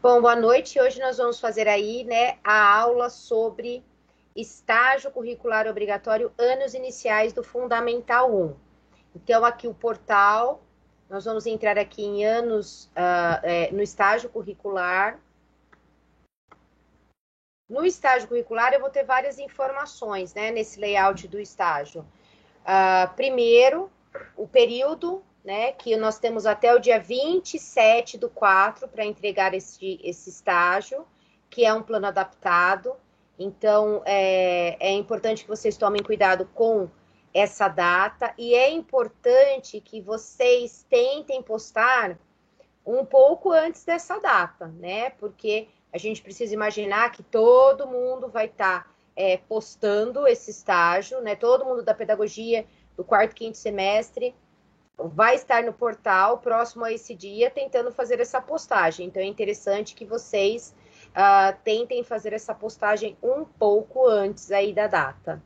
Bom, boa noite. Hoje nós vamos fazer aí, né, a aula sobre estágio curricular obrigatório, anos iniciais do Fundamental 1. Então, aqui o portal, nós vamos entrar aqui em anos, no estágio curricular. No estágio curricular, eu vou ter várias informações, né, nesse layout do estágio. Primeiro, o período, né, que nós temos até o dia 27/4 para entregar esse estágio, que é um plano adaptado. Então, é importante que vocês tomem cuidado com essa data e é importante que vocês tentem postar um pouco antes dessa data, né? Porque a gente precisa imaginar que todo mundo vai estar postando esse estágio, né? Todo mundo da pedagogia do quarto, quinto semestre vai estar no portal próximo a esse dia tentando fazer essa postagem. Então é interessante que vocês tentem fazer essa postagem um pouco antes aí da data.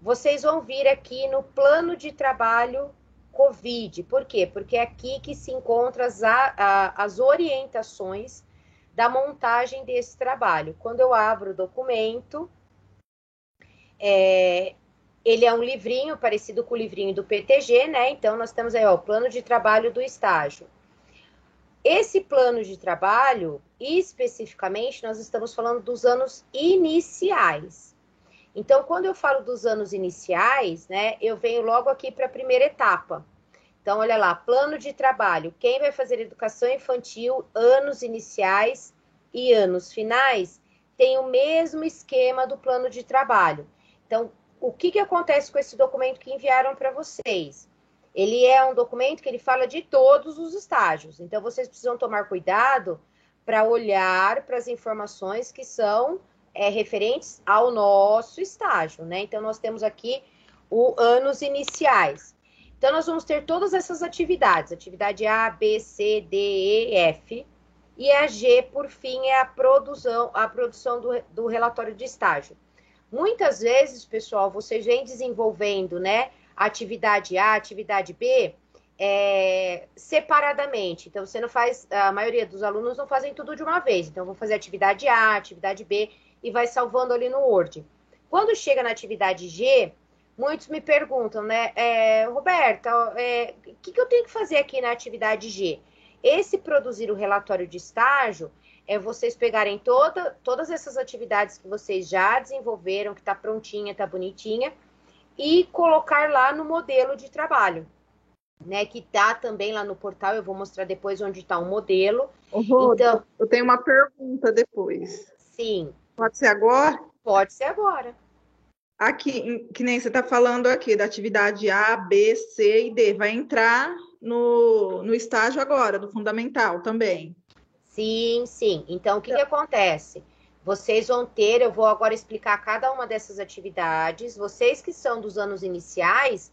Vocês vão vir aqui no plano de trabalho COVID. Por quê? Porque é aqui que se encontram as orientações da montagem desse trabalho. Quando eu abro o documento, ele é um livrinho parecido com o livrinho do PTG, né? Então, nós temos aí, ó, o plano de trabalho do estágio. Esse plano de trabalho, especificamente, nós estamos falando dos anos iniciais. Então, quando eu falo dos anos iniciais, né, eu venho logo aqui para a primeira etapa. Então, olha lá, plano de trabalho. Quem vai fazer educação infantil, anos iniciais e anos finais, tem o mesmo esquema do plano de trabalho. Então, o que acontece com esse documento que enviaram para vocês? Ele é um documento que ele fala de todos os estágios. Então, vocês precisam tomar cuidado para olhar para as informações que são referentes ao nosso estágio, né? Então, nós temos aqui o anos iniciais. Então, nós vamos ter todas essas atividades. Atividade A, B, C, D, E, F. E a G, por fim, é a produção do relatório de estágio. Muitas vezes, pessoal, vocês vêm desenvolvendo, né, a atividade A, atividade B, separadamente. Então, você não faz, a maioria dos alunos não fazem tudo de uma vez. Então, vou fazer atividade A, atividade B, e vai salvando ali no Word. Quando chega na atividade G, muitos me perguntam, né, Roberta, o que eu tenho que fazer aqui na atividade G? Esse produzir o relatório de estágio é vocês pegarem todas essas atividades que vocês já desenvolveram, que está prontinha, está bonitinha, e colocar lá no modelo de trabalho, né? Que está também lá no portal, eu vou mostrar depois onde está o modelo. Rô, Então, eu tenho uma pergunta depois. sim, Pode ser agora? pode ser agora. Aqui, que nem você está falando aqui da atividade A, B, C e D. Vai entrar no estágio agora, do fundamental também. Sim, sim. Então, o que acontece? Vocês vão ter, eu vou agora explicar cada uma dessas atividades. Vocês que são dos anos iniciais,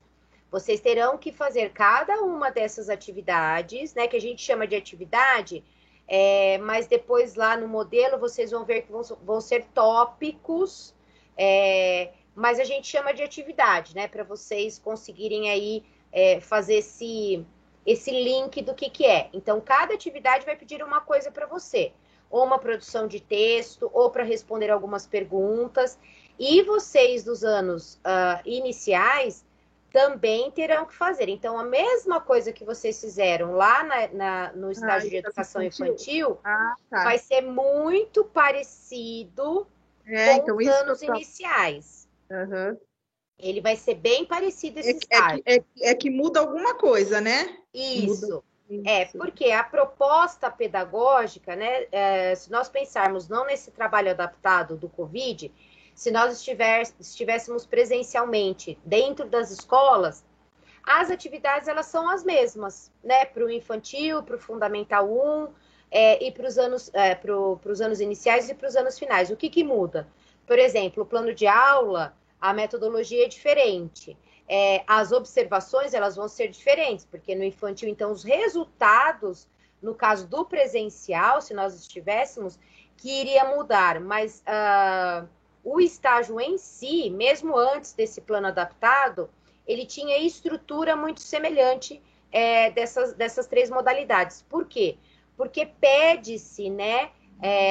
vocês terão que fazer cada uma dessas atividades, né? Que a gente chama de atividade, mas depois lá no modelo vocês vão ver que vão ser tópicos, mas a gente chama de atividade, né? Para vocês conseguirem aí fazer esse link do que é. Então, cada atividade vai pedir uma coisa para você, ou uma produção de texto, ou para responder algumas perguntas. E vocês dos anos iniciais também terão que fazer. Então, a mesma coisa que vocês fizeram lá no estágio de educação infantil Ah, vai tá. ser muito parecido com Então os isso que eu anos tô. iniciais. Aham. Ele vai ser bem parecido É, esse é que, estágio. é, é que muda alguma coisa, né? Muda Isso. isso. Porque a proposta pedagógica, né, se nós pensarmos não nesse trabalho adaptado do Covid, se nós estivéssemos presencialmente dentro das escolas, as atividades elas são as mesmas, né, para o infantil, para o Fundamental 1, e para os anos iniciais e para os anos finais. O que muda? Por exemplo, o plano de aula, a metodologia é diferente. As observações elas vão ser diferentes, porque no infantil, então, os resultados, no caso do presencial, se nós estivéssemos, que iria mudar, mas o estágio em si, mesmo antes desse plano adaptado, ele tinha estrutura muito semelhante dessas três modalidades. Por quê? porque pede-se, né,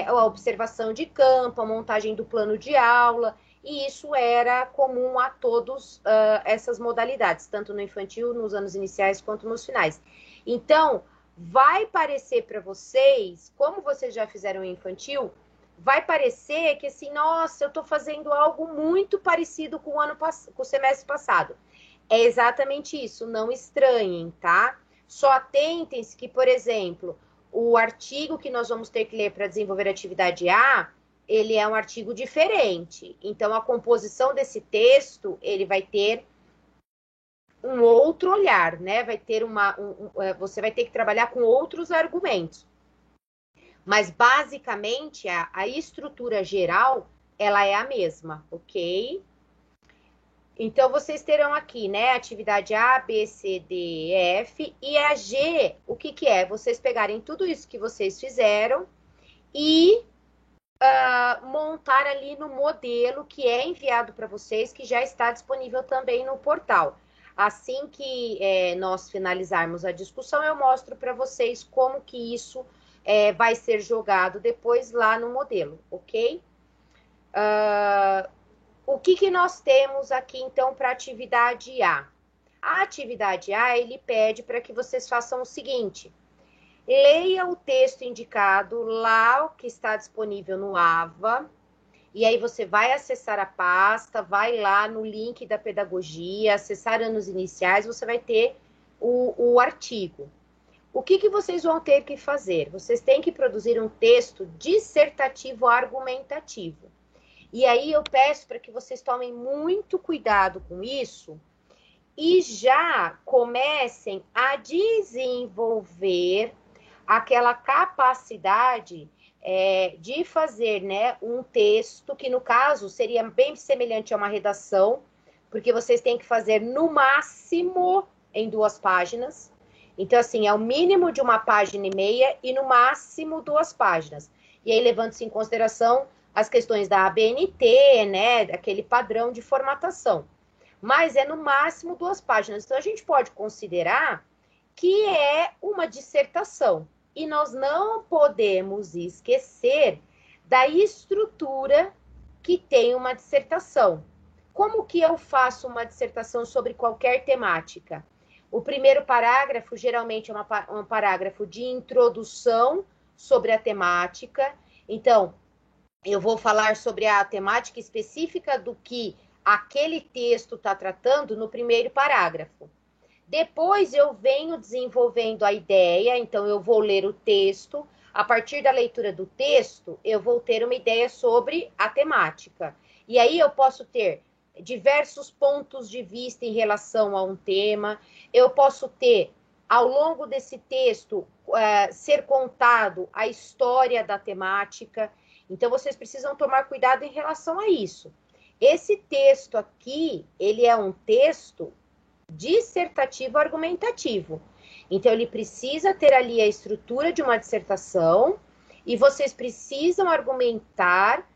a observação de campo, a montagem do plano de aula, e isso era comum a todas essas modalidades, tanto no infantil, nos anos iniciais, quanto nos finais. Então, vai parecer para vocês, como vocês já fizeram em infantil, vai parecer que assim, nossa, eu estou fazendo algo muito parecido com com o semestre passado. É exatamente isso, não estranhem, tá? Só atentem-se que, por exemplo, o artigo que nós vamos ter que ler para desenvolver a atividade A, ele é um artigo diferente. Então, a composição desse texto, ele vai ter um outro olhar, né? Vai ter você vai ter que trabalhar com outros argumentos. Mas, basicamente, a estrutura geral, ela é a mesma, ok? Então, vocês terão aqui, né, atividade A, B, C, D, E, F, e a G, o que que é? Vocês pegarem tudo isso que vocês fizeram e montar ali no modelo que é enviado para vocês, que já está disponível também no portal. Assim que nós finalizarmos a discussão, eu mostro para vocês como que isso vai ser jogado depois lá no modelo, ok? O que que nós temos aqui, então, para a atividade A? A atividade A, ele pede para que vocês façam o seguinte: leia o texto indicado lá, que está disponível no AVA, e aí você vai acessar a pasta, vai lá no link da pedagogia, acessar anos iniciais, você vai ter o artigo. O que que vocês vão ter que fazer? Vocês têm que produzir um texto dissertativo argumentativo. E aí eu peço para que vocês tomem muito cuidado com isso e já comecem a desenvolver aquela capacidade de fazer, né, um texto que, no caso, seria bem semelhante a uma redação, porque vocês têm que fazer no máximo em 2 páginas. Então, assim, é o mínimo de 1,5 páginas e no máximo 2 páginas. E aí, levando-se em consideração as questões da ABNT, né, aquele padrão de formatação. Mas é no máximo 2 páginas. Então, a gente pode considerar que é uma dissertação. E nós não podemos esquecer da estrutura que tem uma dissertação. Como que eu faço uma dissertação sobre qualquer temática? O primeiro parágrafo, geralmente, é um parágrafo de introdução sobre a temática. Então, eu vou falar sobre a temática específica do que aquele texto está tratando no primeiro parágrafo. Depois eu venho desenvolvendo a ideia, então eu vou ler o texto. A partir da leitura do texto, eu vou ter uma ideia sobre a temática. E aí eu posso ter diversos pontos de vista em relação a um tema. Eu posso ter, ao longo desse texto, ser contado a história da temática. Então, vocês precisam tomar cuidado em relação a isso. Esse texto aqui, ele é um texto dissertativo argumentativo. Então, ele precisa ter ali a estrutura de uma dissertação e vocês precisam argumentar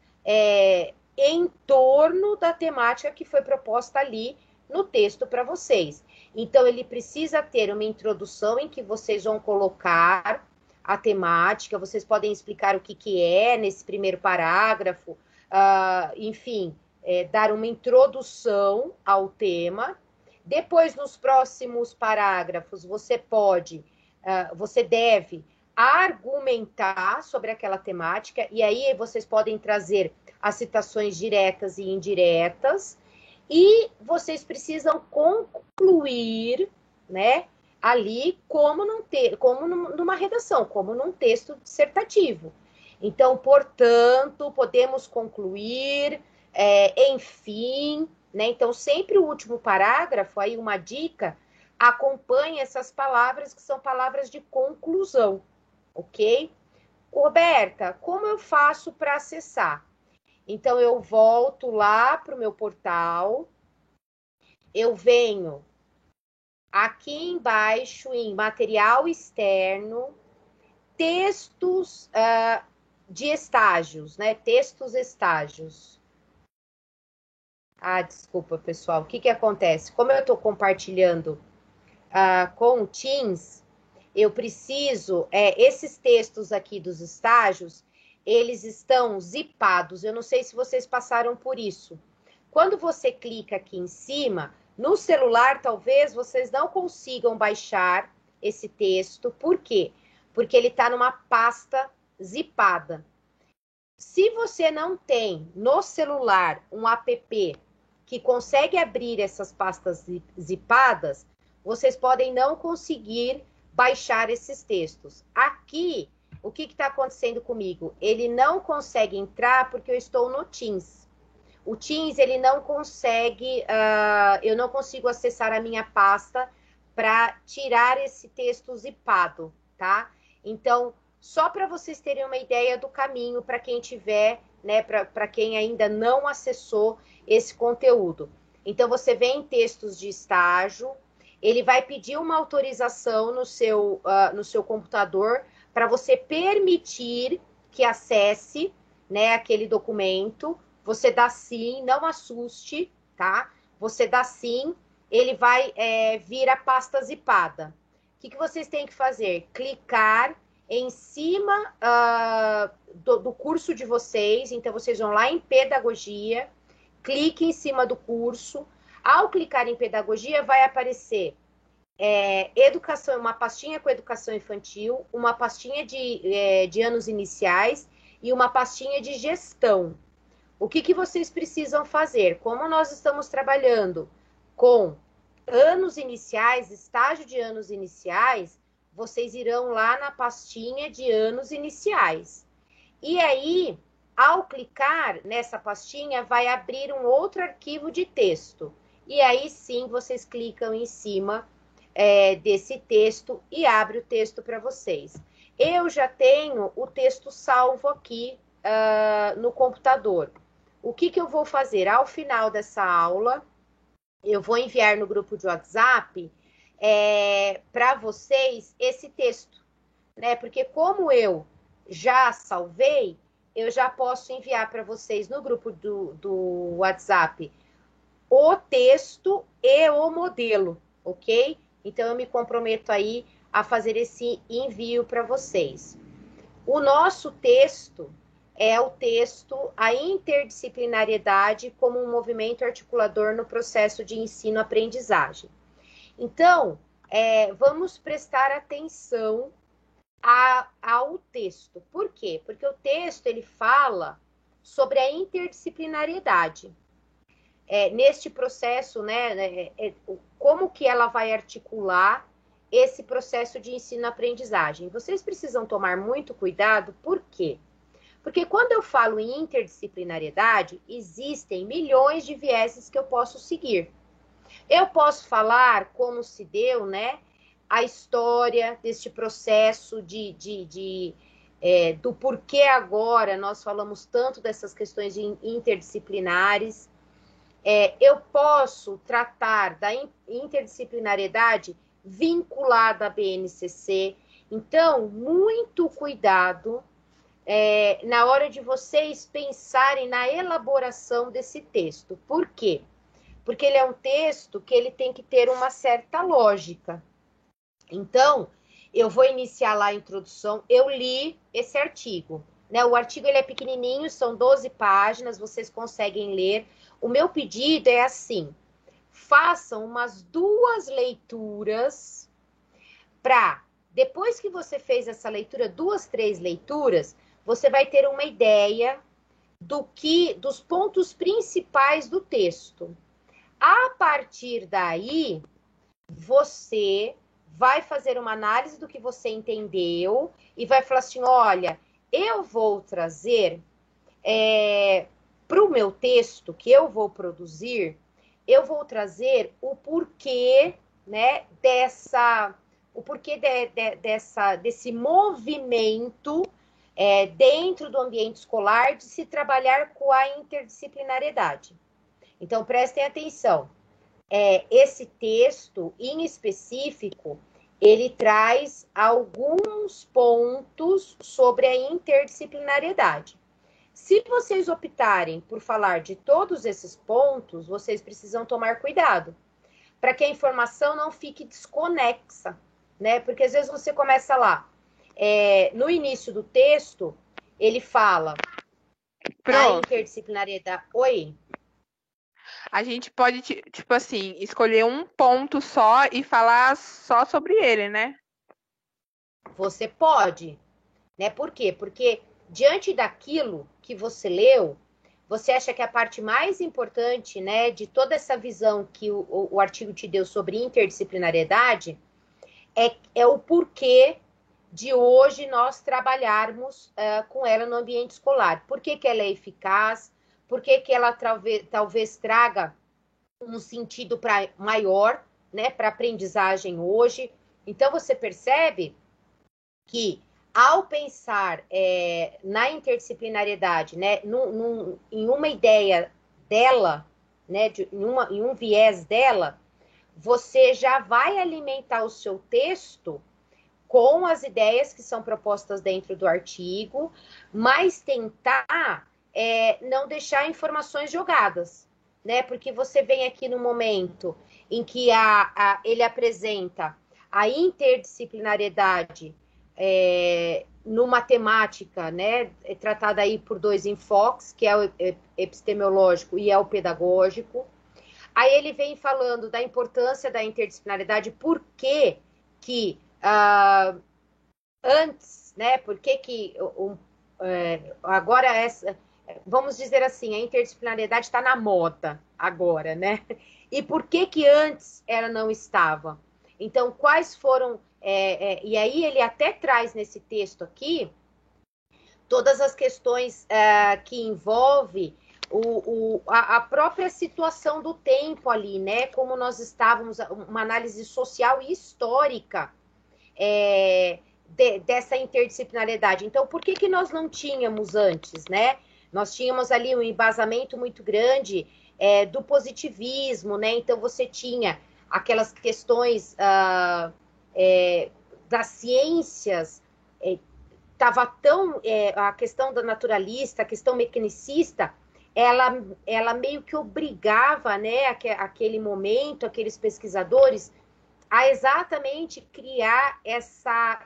em torno da temática que foi proposta ali no texto para vocês. Então, ele precisa ter uma introdução em que vocês vão colocar a temática, vocês podem explicar o que é nesse primeiro parágrafo, enfim, dar uma introdução ao tema. Depois, nos próximos parágrafos, você deve argumentar sobre aquela temática, e aí vocês podem trazer as citações diretas e indiretas, e vocês precisam concluir, né, ali como numa redação, como num texto dissertativo. Então, portanto, podemos concluir, enfim, né? Então, sempre o último parágrafo, aí uma dica, acompanha essas palavras que são palavras de conclusão, ok? Roberta, como eu faço para acessar? Então, eu volto lá para o meu portal, eu venho aqui embaixo em material externo, textos de estágios, né? Textos estágios. Desculpa, pessoal. O que acontece? Como eu estou compartilhando com o Teams, eu preciso, esses textos aqui dos estágios, eles estão zipados. Eu não sei se vocês passaram por isso. Quando você clica aqui em cima, no celular, talvez vocês não consigam baixar esse texto. Por quê? Porque ele está numa pasta zipada. Se você não tem no celular um app que consegue abrir essas pastas zipadas, vocês podem não conseguir baixar esses textos. Aqui, o que está acontecendo comigo? Ele não consegue entrar porque eu estou no Teams. O Teams, ele não consegue, eu não consigo acessar a minha pasta para tirar esse texto zipado, tá? Então, só para vocês terem uma ideia do caminho para quem tiver, né, para quem ainda não acessou esse conteúdo. Então, você vem em textos de estágio, ele vai pedir uma autorização no seu computador para você permitir que acesse, né, aquele documento. Você dá sim, não assuste, tá? Você dá sim, ele vai vir a pasta zipada. O que vocês têm que fazer? Clicar em cima do curso de vocês. Então, vocês vão lá em pedagogia, clique em cima do curso. Ao clicar em pedagogia, vai aparecer educação, uma pastinha com educação infantil, uma pastinha de anos iniciais e uma pastinha de gestão. O que vocês precisam fazer? Como nós estamos trabalhando com anos iniciais, estágio de anos iniciais, vocês irão lá na pastinha de anos iniciais. E aí, ao clicar nessa pastinha, vai abrir um outro arquivo de texto. E aí sim, vocês clicam em cima desse texto e abre o texto para vocês. Eu já tenho o texto salvo aqui no computador. O que eu vou fazer? Ao final dessa aula, eu vou enviar no grupo de WhatsApp para vocês esse texto, né? Porque como eu já salvei, eu já posso enviar para vocês no grupo do WhatsApp o texto e o modelo, ok? Então, eu me comprometo aí a fazer esse envio para vocês. O nosso texto é o texto A Interdisciplinariedade como um movimento articulador no processo de ensino-aprendizagem. Então, vamos prestar atenção ao texto. Por quê? Porque o texto, ele fala sobre a interdisciplinariedade. Neste processo, né, como que ela vai articular esse processo de ensino-aprendizagem. Vocês precisam tomar muito cuidado, por quê? Porque quando eu falo em interdisciplinariedade, existem milhões de vieses que eu posso seguir. Eu posso falar como se deu, né, a história deste processo do porquê agora nós falamos tanto dessas questões interdisciplinares. Eu posso tratar da interdisciplinariedade vinculada à BNCC. Então, muito cuidado na hora de vocês pensarem na elaboração desse texto. Por quê? Porque ele é um texto que ele tem que ter uma certa lógica. Então, eu vou iniciar lá a introdução. Eu li esse artigo, né? O artigo ele é pequenininho, são 12 páginas, vocês conseguem ler. O meu pedido é assim: façam umas 2 leituras para, depois que você fez essa leitura, 2, 3 leituras, você vai ter uma ideia dos pontos principais do texto. A partir daí, você vai fazer uma análise do que você entendeu e vai falar assim, olha, eu vou trazer para o meu texto que eu vou produzir, eu vou trazer o porquê, né, desse movimento dentro do ambiente escolar de se trabalhar com a interdisciplinariedade. Então, prestem atenção. Esse texto, em específico, ele traz alguns pontos sobre a interdisciplinariedade. Se vocês optarem por falar de todos esses pontos, vocês precisam tomar cuidado, para que a informação não fique desconexa. né? Porque às vezes você começa lá, no início do texto, ele fala da Pronto. interdisciplinariedade. Oi? A gente pode, tipo assim, escolher um ponto só e falar só sobre ele, né? Você pode, né? Por quê? Porque diante daquilo que você leu, você acha que a parte mais importante, né, de toda essa visão que o artigo te deu sobre interdisciplinariedade é o porquê de hoje nós trabalharmos com ela no ambiente escolar. Por que, que ela é eficaz? Por que, que ela talvez traga um sentido maior, né, para a aprendizagem hoje? Então, você percebe que, ao pensar na interdisciplinariedade, né, em uma ideia dela, né, em um viés dela, você já vai alimentar o seu texto com as ideias que são propostas dentro do artigo, mas tentar não deixar informações jogadas, né? Porque você vem aqui no momento em que ele apresenta a interdisciplinariedade numa temática, né, tratada aí por dois enfoques, que é o epistemológico e é o pedagógico. Aí ele vem falando da importância da interdisciplinaridade, por que antes, né? Por que agora vamos dizer assim, a interdisciplinariedade está na moda agora, né? E por que antes ela não estava? Então, quais foram... e aí ele até traz nesse texto aqui todas as questões que envolve a própria situação do tempo ali, né? Como nós estávamos, uma análise social e histórica dessa interdisciplinariedade. Então, por que nós não tínhamos antes, né? Nós tínhamos ali um embasamento muito grande do positivismo, né? Então, você tinha aquelas questões das ciências, estava tão... a questão da naturalista, a questão mecanicista, ela meio que obrigava, né, aquele momento, aqueles pesquisadores, a exatamente criar essa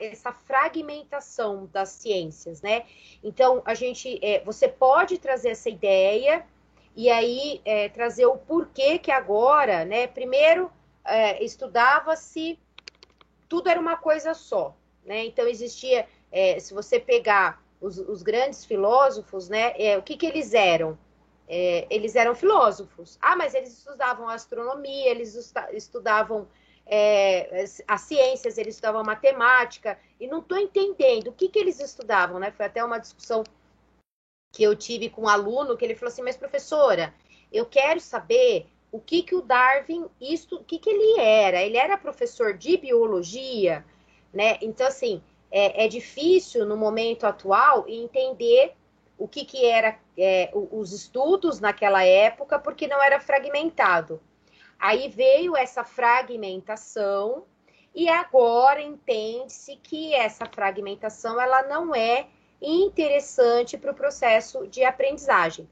fragmentação das ciências, né? Então, você pode trazer essa ideia e aí trazer o porquê que agora, né? Primeiro, estudava-se, tudo era uma coisa só, né? Então, existia, se você pegar os grandes filósofos, né? O que eles eram? Eles eram filósofos. Ah, mas eles estudavam astronomia, eles estudavam as ciências, eles estudavam matemática, e não estou entendendo o que eles estudavam, né? Foi até uma discussão que eu tive com um aluno, que ele falou assim, mas professora, eu quero saber o que o Darwin, o que ele era? Ele era professor de biologia, né? Então, assim, é difícil no momento atual entender o que era os estudos naquela época, porque não era fragmentado. Aí veio essa fragmentação e agora entende-se que essa fragmentação ela não é interessante para o processo de aprendizagem.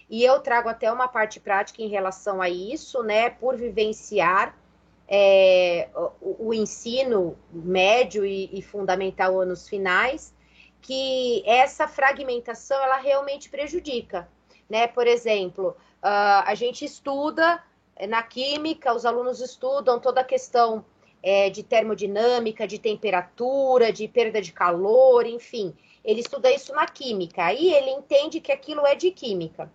E eu trago até uma parte prática em relação a isso, né, por vivenciar o ensino médio e fundamental anos finais, que essa fragmentação ela realmente prejudica, né? Por exemplo, a gente estuda na química, os alunos estudam toda a questão de termodinâmica, de temperatura, de perda de calor, enfim. Ele estuda isso na química, aí ele entende que aquilo é de química.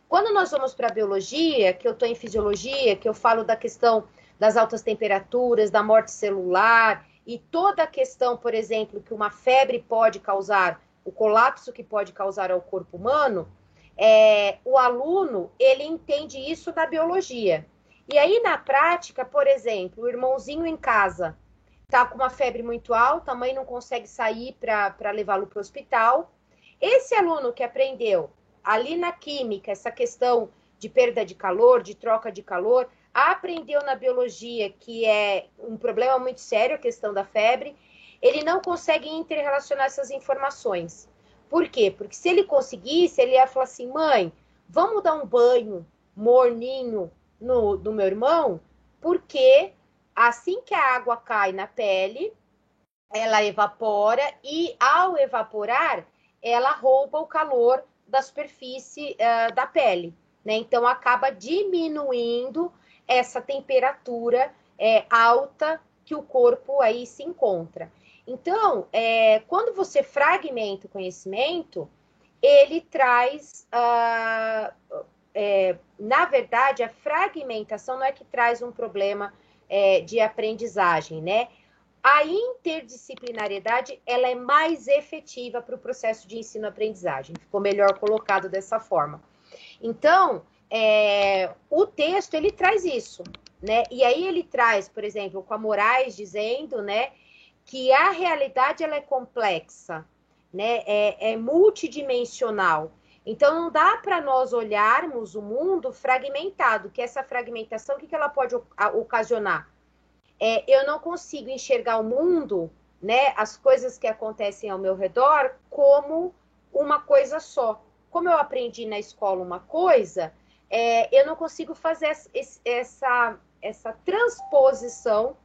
Quando nós vamos para a biologia, que eu estou em fisiologia, que eu falo da questão das altas temperaturas, da morte celular, e toda a questão, por exemplo, que uma febre pode causar, o colapso que pode causar ao corpo humano, o aluno, ele entende isso da biologia. E aí, na prática, por exemplo, o irmãozinho em casa está com uma febre muito alta, a mãe não consegue sair para levá-lo para o hospital. Esse aluno que aprendeu ali na química, essa questão de perda de calor, de troca de calor, aprendeu na biologia, que é um problema muito sério, a questão da febre, ele não consegue interrelacionar essas informações. Por quê? Porque se ele conseguisse, ele ia falar assim, mãe, vamos dar um banho morninho no meu irmão, porque assim que a água cai na pele, ela evapora e, ao evaporar, ela rouba o calor da superfície da pele, né? Então, acaba diminuindo essa temperatura alta que o corpo aí se encontra. Então, quando você fragmenta o conhecimento, ele traz... na verdade, a fragmentação não é que traz um problema de aprendizagem, né? A interdisciplinariedade, ela é mais efetiva para o processo de ensino-aprendizagem. Ficou melhor colocado dessa forma. Então, o texto, ele traz isso, né? E aí ele traz, por exemplo, com a Moraes dizendo, né, que a realidade, ela é complexa, né? É multidimensional. Então, não dá para nós olharmos o mundo fragmentado, que essa fragmentação, o que ela pode ocasionar? Eu não consigo enxergar o mundo, né, as coisas que acontecem ao meu redor, como uma coisa só. Como eu aprendi na escola uma coisa, eu não consigo fazer essa transposição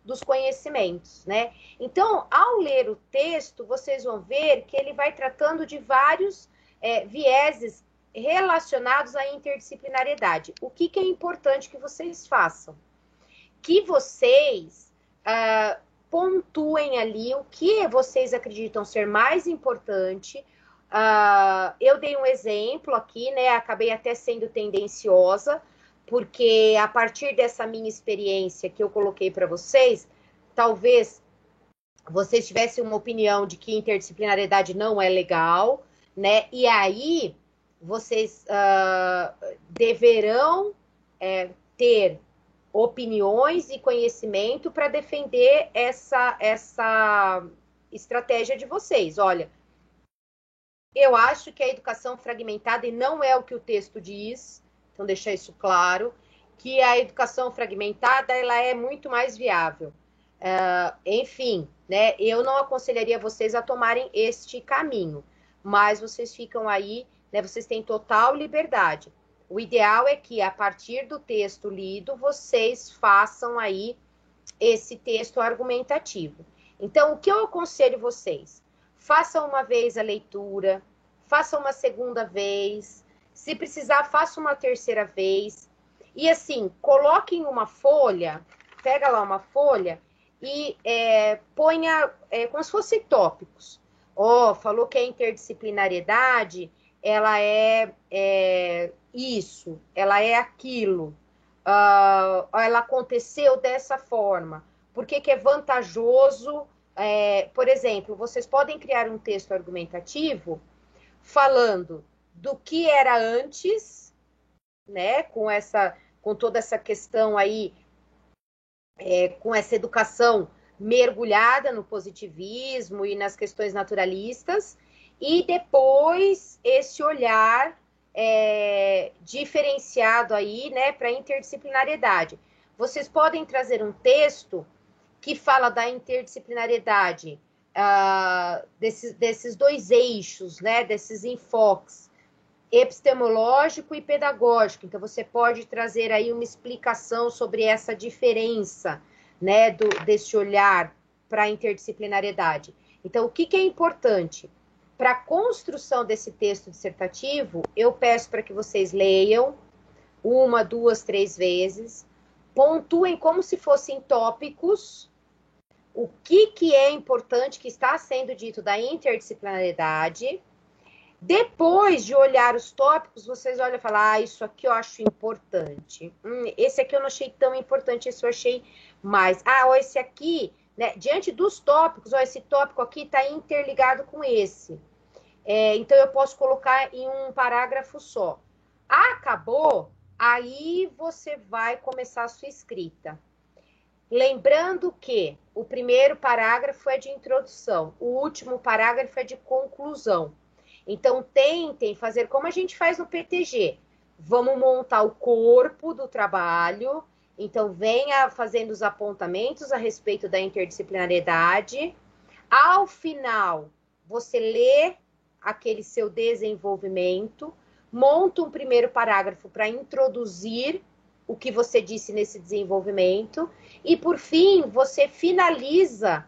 dos conhecimentos, né? Então, ao ler o texto, vocês vão ver que ele vai tratando de vários vieses relacionados à interdisciplinariedade. O que é importante que vocês façam? Que vocês pontuem ali o que vocês acreditam ser mais importante. Eu dei um exemplo aqui, né? Acabei até sendo tendenciosa, porque a partir dessa minha experiência que eu coloquei para vocês, talvez vocês tivessem uma opinião de que interdisciplinariedade não é legal, né? E aí vocês deverão ter opiniões e conhecimento para defender essa estratégia de vocês. Olha, eu acho que a educação fragmentada, e não é o que o texto diz, então deixar isso claro, que a educação fragmentada ela é muito mais viável. Enfim, né, eu não aconselharia vocês a tomarem este caminho, mas vocês ficam aí, né, vocês têm total liberdade. O ideal é que, a partir do texto lido, vocês façam aí esse texto argumentativo. Então, o que eu aconselho vocês? Façam uma vez a leitura, façam uma segunda vez, se precisar, faça uma terceira vez. E assim, coloquem uma folha, pega lá uma folha e ponha como se fossem tópicos. Falou que a interdisciplinariedade, ela é isso, ela é aquilo. Ela aconteceu dessa forma. Por que é vantajoso? Por exemplo, vocês podem criar um texto argumentativo falando do que era antes, né? Com toda essa questão aí, com essa educação mergulhada no positivismo e nas questões naturalistas, e depois esse olhar diferenciado aí, né, para a interdisciplinariedade. Vocês podem trazer um texto que fala da interdisciplinariedade, desses dois eixos, né, desses enfoques, epistemológico e pedagógico. Então, você pode trazer aí uma explicação sobre essa diferença, né, desse olhar para a interdisciplinariedade. Então, o que é importante? Para a construção desse texto dissertativo, eu peço para que vocês leiam 1, 2, 3 vezes, pontuem como se fossem tópicos, o que é importante que está sendo dito da interdisciplinariedade. Depois de olhar os tópicos, vocês olham e falam, isso aqui eu acho importante. Esse aqui eu não achei tão importante, esse eu achei mais. Esse aqui, né, diante dos tópicos, esse tópico aqui está interligado com esse. Então, eu posso colocar em um parágrafo só. Acabou, aí você vai começar a sua escrita. Lembrando que o primeiro parágrafo é de introdução, o último parágrafo é de conclusão. Então, tentem fazer como a gente faz no PTG. Vamos montar o corpo do trabalho. Então, venha fazendo os apontamentos a respeito da interdisciplinariedade. Ao final, você lê aquele seu desenvolvimento, monta um primeiro parágrafo para introduzir o que você disse nesse desenvolvimento, e por fim, você finaliza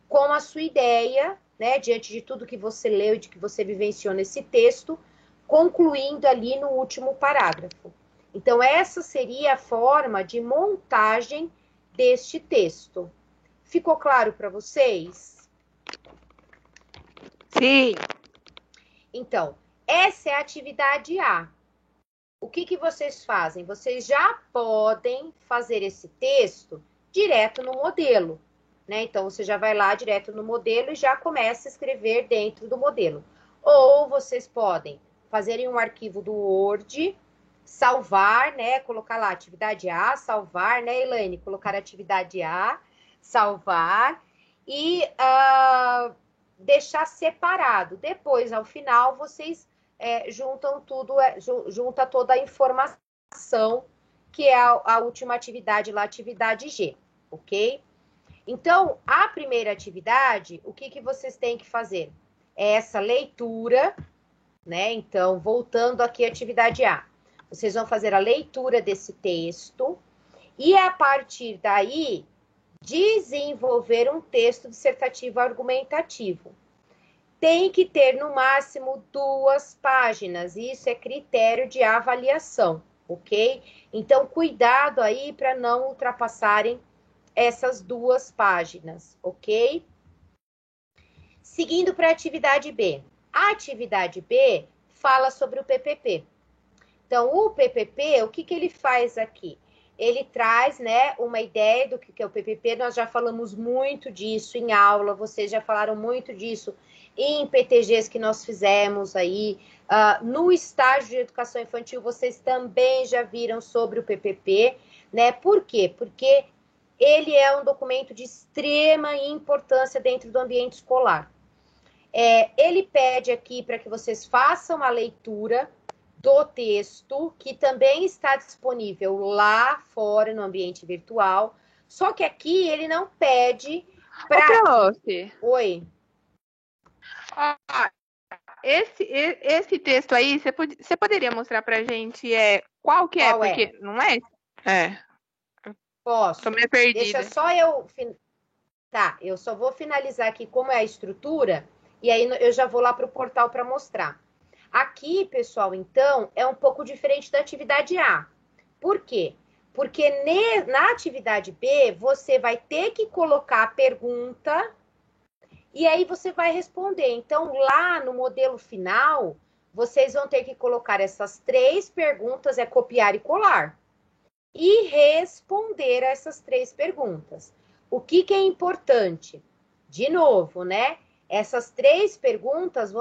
com a sua ideia, né, diante de tudo que você leu e de que você vivenciou nesse texto, concluindo ali no último parágrafo. Então, essa seria a forma de montagem deste texto. Ficou claro para vocês? Sim. Então, essa é a atividade A. O que vocês fazem? Vocês já podem fazer esse texto direto no modelo, né? Então, você já vai lá direto no modelo e já começa a escrever dentro do modelo. Ou vocês podem fazer em um arquivo do Word, salvar, né? Colocar lá atividade A, salvar, né, Elaine? Colocar atividade A, salvar e deixar separado. Depois, ao final, vocês juntam tudo, junta toda a informação, que é a última atividade lá, atividade G, ok? Então, a primeira atividade, o que vocês têm que fazer? É essa leitura, né? Então, voltando aqui à atividade A. Vocês vão fazer a leitura desse texto e, a partir daí, desenvolver um texto dissertativo argumentativo. Tem que ter, no máximo, 2 páginas. Isso é critério de avaliação, ok? Então, cuidado aí para não ultrapassarem essas 2 páginas, ok? Seguindo para a atividade B. A atividade B fala sobre o PPP. Então, o PPP, o que ele faz aqui? Ele traz, né, uma ideia do que é o PPP. Nós já falamos muito disso em aula, vocês já falaram muito disso em PTGs que nós fizemos aí. No estágio de educação infantil, vocês também já viram sobre o PPP, né? Por quê? Porque ele é um documento de extrema importância dentro do ambiente escolar. Ele pede aqui para que vocês façam a leitura do texto, que também está disponível lá fora no ambiente virtual, só que aqui ele não pede para... Oi? Esse texto aí, você poderia mostrar pra gente qual que é? Porque não é? Posso. Tô meio perdida. Deixa só eu... Tá, eu só vou finalizar aqui como é a estrutura, e aí eu já vou lá para o portal para mostrar. Aqui, pessoal, então, é um pouco diferente da atividade A. Por quê? Porque na atividade B, você vai ter que colocar a pergunta e aí você vai responder. Então, lá no modelo final, vocês vão ter que colocar essas 3 perguntas, copiar e colar. E responder a essas 3 perguntas. O que é importante? De novo, né? Essas 3 perguntas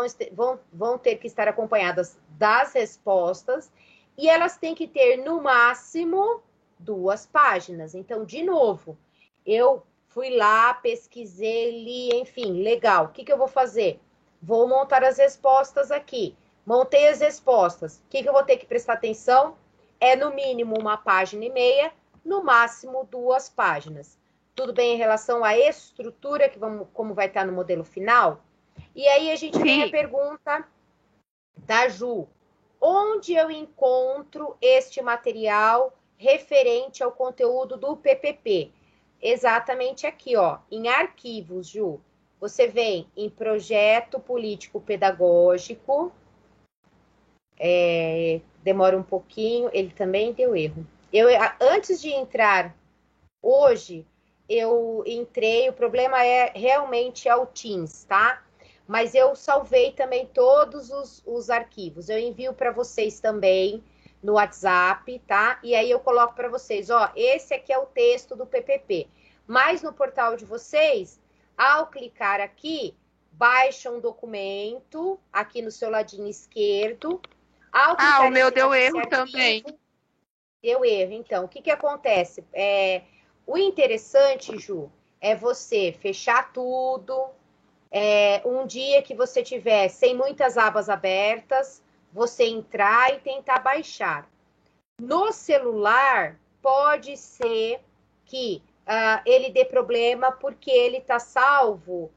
vão ter que estar acompanhadas das respostas e elas têm que ter, no máximo, 2 páginas. Então, de novo, eu fui lá, pesquisei, li, enfim, legal. O que eu vou fazer? Vou montar as respostas aqui. Montei as respostas. O que eu vou ter que prestar atenção? No mínimo 1,5 páginas, no máximo 2 páginas. Tudo bem em relação à estrutura, como vai estar no modelo final? E aí a gente tem a pergunta da Ju. Onde eu encontro este material referente ao conteúdo do PPP? Exatamente aqui, ó, em arquivos, Ju. Você vem em projeto político pedagógico. Demora um pouquinho, ele também deu erro. Antes de entrar hoje, eu entrei, o problema é realmente o Teams, tá? Mas eu salvei também todos os arquivos. Eu envio para vocês também no WhatsApp, tá? E aí eu coloco para vocês, ó, esse aqui é o texto do PPP. Mas no portal de vocês, ao clicar aqui, baixa um documento aqui no seu ladinho esquerdo. O meu deu erro também. Deu erro. Então, o que acontece? O interessante, Ju, é você fechar tudo. Um dia que você tiver sem muitas abas abertas, você entrar e tentar baixar. No celular, pode ser que ele dê problema porque ele está salvo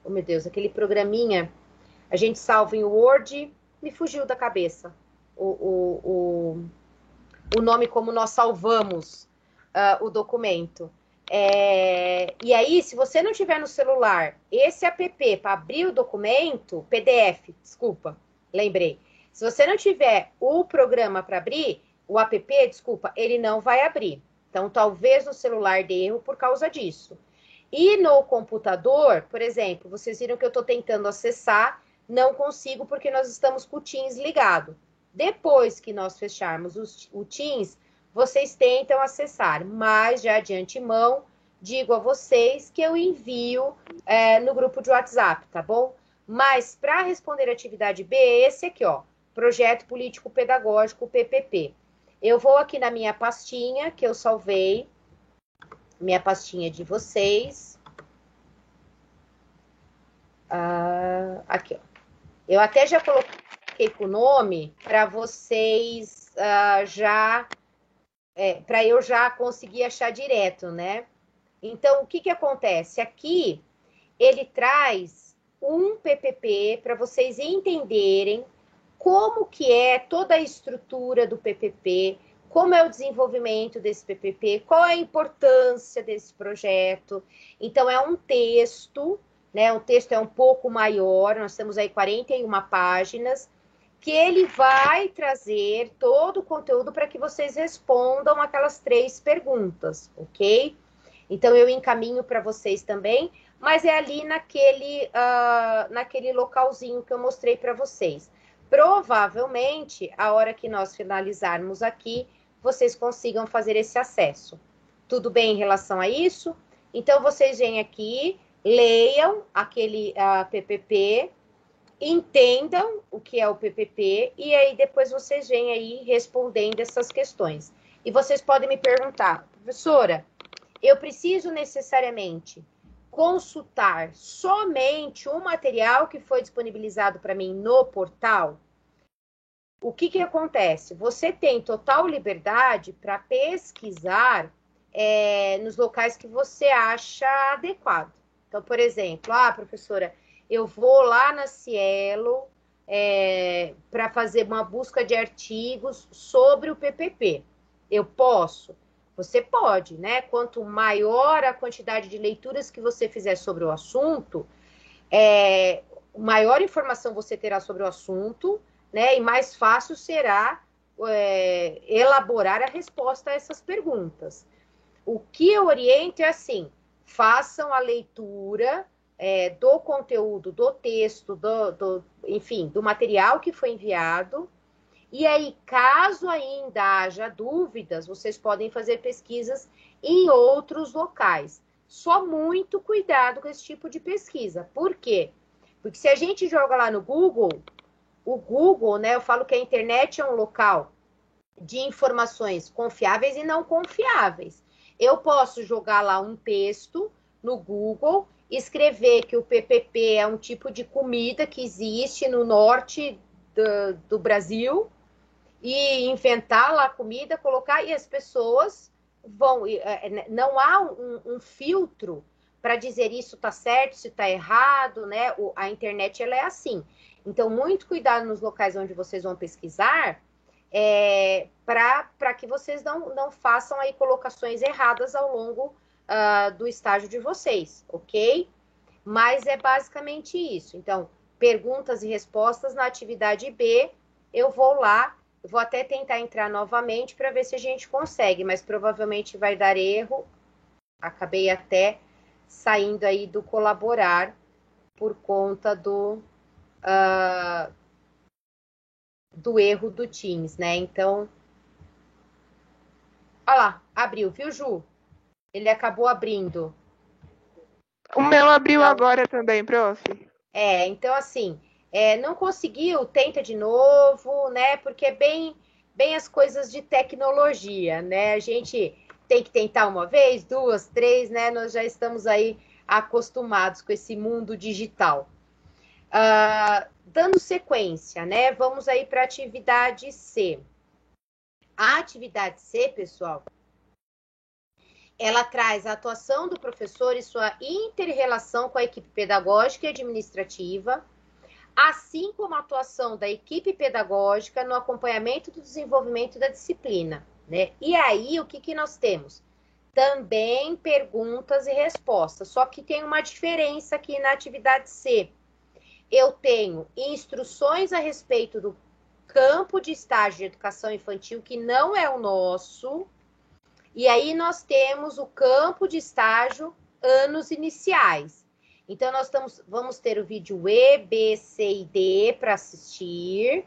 oh, meu Deus, aquele programinha, a gente salva em Word, me fugiu da cabeça o nome como nós salvamos o documento. E aí, se você não tiver no celular esse app para abrir o documento, PDF, desculpa, lembrei. Se você não tiver o programa para abrir, o app, desculpa, ele não vai abrir. Então, talvez no celular dê erro por causa disso. E no computador, por exemplo, vocês viram que eu estou tentando acessar, não consigo porque nós estamos com o Teams ligado. Depois que nós fecharmos o Teams, vocês tentam acessar, mas já de antemão, digo a vocês que eu envio no grupo de WhatsApp, tá bom? Mas para responder a atividade B, esse aqui, ó, Projeto Político Pedagógico, PPP. Eu vou aqui na minha pastinha que eu salvei, minha pastinha de vocês. Aqui, ó. Eu até já coloquei com o nome para vocês para eu já conseguir achar direto, né? Então, o que acontece? Aqui, ele traz um PPP para vocês entenderem como que é toda a estrutura do PPP, como é o desenvolvimento desse PPP, qual é a importância desse projeto. Então, é um texto, né? O texto é um pouco maior, nós temos aí 41 páginas, que ele vai trazer todo o conteúdo para que vocês respondam aquelas 3 perguntas, ok? Então, eu encaminho para vocês também, mas é ali naquele localzinho que eu mostrei para vocês. Provavelmente, a hora que nós finalizarmos aqui, vocês consigam fazer esse acesso. Tudo bem em relação a isso? Então, vocês vêm aqui, leiam aquele PPP, entendam o que é o PPP, e aí depois vocês vêm aí respondendo essas questões. E vocês podem me perguntar, professora, eu preciso necessariamente consultar somente o material que foi disponibilizado para mim no portal? O que acontece? Você tem total liberdade para pesquisar nos locais que você acha adequado. Então, por exemplo, professora, eu vou lá na Cielo para fazer uma busca de artigos sobre o PPP. Eu posso? Você pode, né? Quanto maior a quantidade de leituras que você fizer sobre o assunto, maior informação você terá sobre o assunto, né? E mais fácil será elaborar a resposta a essas perguntas. O que eu oriento é assim, façam a leitura do conteúdo, do texto, enfim, do material que foi enviado. E aí, caso ainda haja dúvidas, vocês podem fazer pesquisas em outros locais. Só muito cuidado com esse tipo de pesquisa. Por quê? Porque se a gente joga lá no Google, o Google, né, eu falo que a internet é um local de informações confiáveis e não confiáveis. Eu posso jogar lá um texto no Google, escrever que o PPP é um tipo de comida que existe no norte do Brasil, e inventar lá a comida, colocar, e as pessoas vão... Não há um filtro para dizer isso está certo, se está errado, né? A internet, ela é assim. Então, muito cuidado nos locais onde vocês vão pesquisar, para que vocês não façam aí colocações erradas ao longo do estágio de vocês, ok? Mas é basicamente isso. Então, perguntas e respostas na atividade B, eu vou lá, eu vou até tentar entrar novamente para ver se a gente consegue, mas provavelmente vai dar erro. Acabei até saindo aí do colaborar por conta do erro do Teams, né? Então, olha lá, abriu, viu, Ju? Ele acabou abrindo. O meu abriu agora também, prof. Então assim, não conseguiu, tenta de novo, né? Porque é bem as coisas de tecnologia, né? A gente tem que tentar uma vez, 2, 3, né? Nós já estamos aí acostumados com esse mundo digital. Dando sequência, né? Vamos aí para a atividade C. A atividade C, pessoal, ela traz a atuação do professor e sua inter-relação com a equipe pedagógica e administrativa, assim como a atuação da equipe pedagógica no acompanhamento do desenvolvimento da disciplina, né? E aí, o que nós temos? também perguntas e respostas. Só que tem uma diferença aqui na atividade C. Eu tenho instruções a respeito do campo de estágio de educação infantil, que não é o nosso, e aí nós temos o campo de estágio anos iniciais. Então, vamos ter o vídeo E, B, C e D para assistir,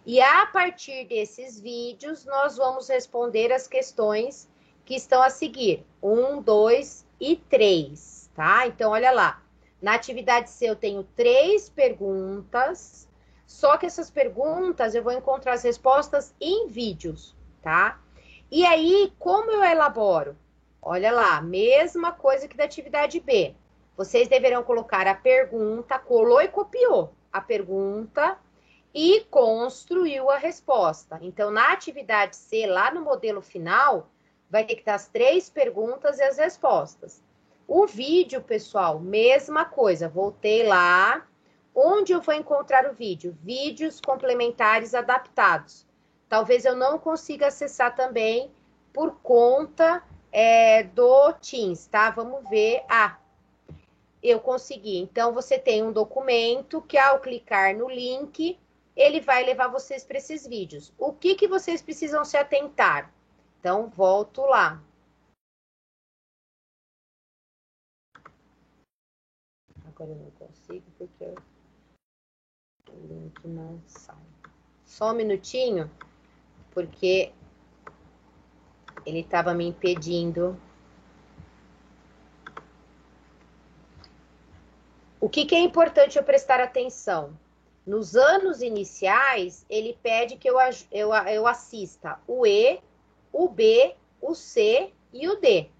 e a partir desses vídeos, nós vamos responder as questões que estão a seguir, 1, 2 e 3, tá? Então, olha lá. Na atividade C, eu tenho 3 perguntas, só que essas perguntas eu vou encontrar as respostas em vídeos, tá? E aí, como eu elaboro? Olha lá, mesma coisa que da atividade B. Vocês deverão colocar a pergunta, colou e copiou a pergunta e construiu a resposta. Então, na atividade C, lá no modelo final, vai ter que dar as 3 perguntas e as respostas. O vídeo, pessoal, mesma coisa. Voltei lá. Onde eu vou encontrar o vídeo? Vídeos complementares adaptados. Talvez eu não consiga acessar também por conta do Teams, tá? Vamos ver. Ah, eu consegui. Então, você tem um documento que, ao clicar no link, ele vai levar vocês para esses vídeos. O que vocês precisam se atentar? Então, volto lá. Agora eu não consigo porque o link não sai. Só um minutinho, porque ele estava me impedindo. O que é importante eu prestar atenção? Nos anos iniciais, ele pede que eu assista o E, o B, o C e o D.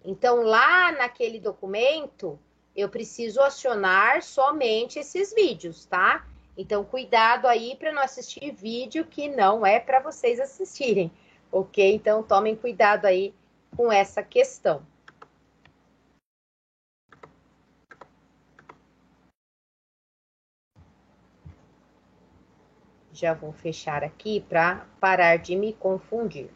Então, lá naquele documento, eu preciso acionar somente esses vídeos, tá? Então, cuidado aí para não assistir vídeo que não é para vocês assistirem, ok? Então, tomem cuidado aí com essa questão. Já vou fechar aqui para parar de me confundir.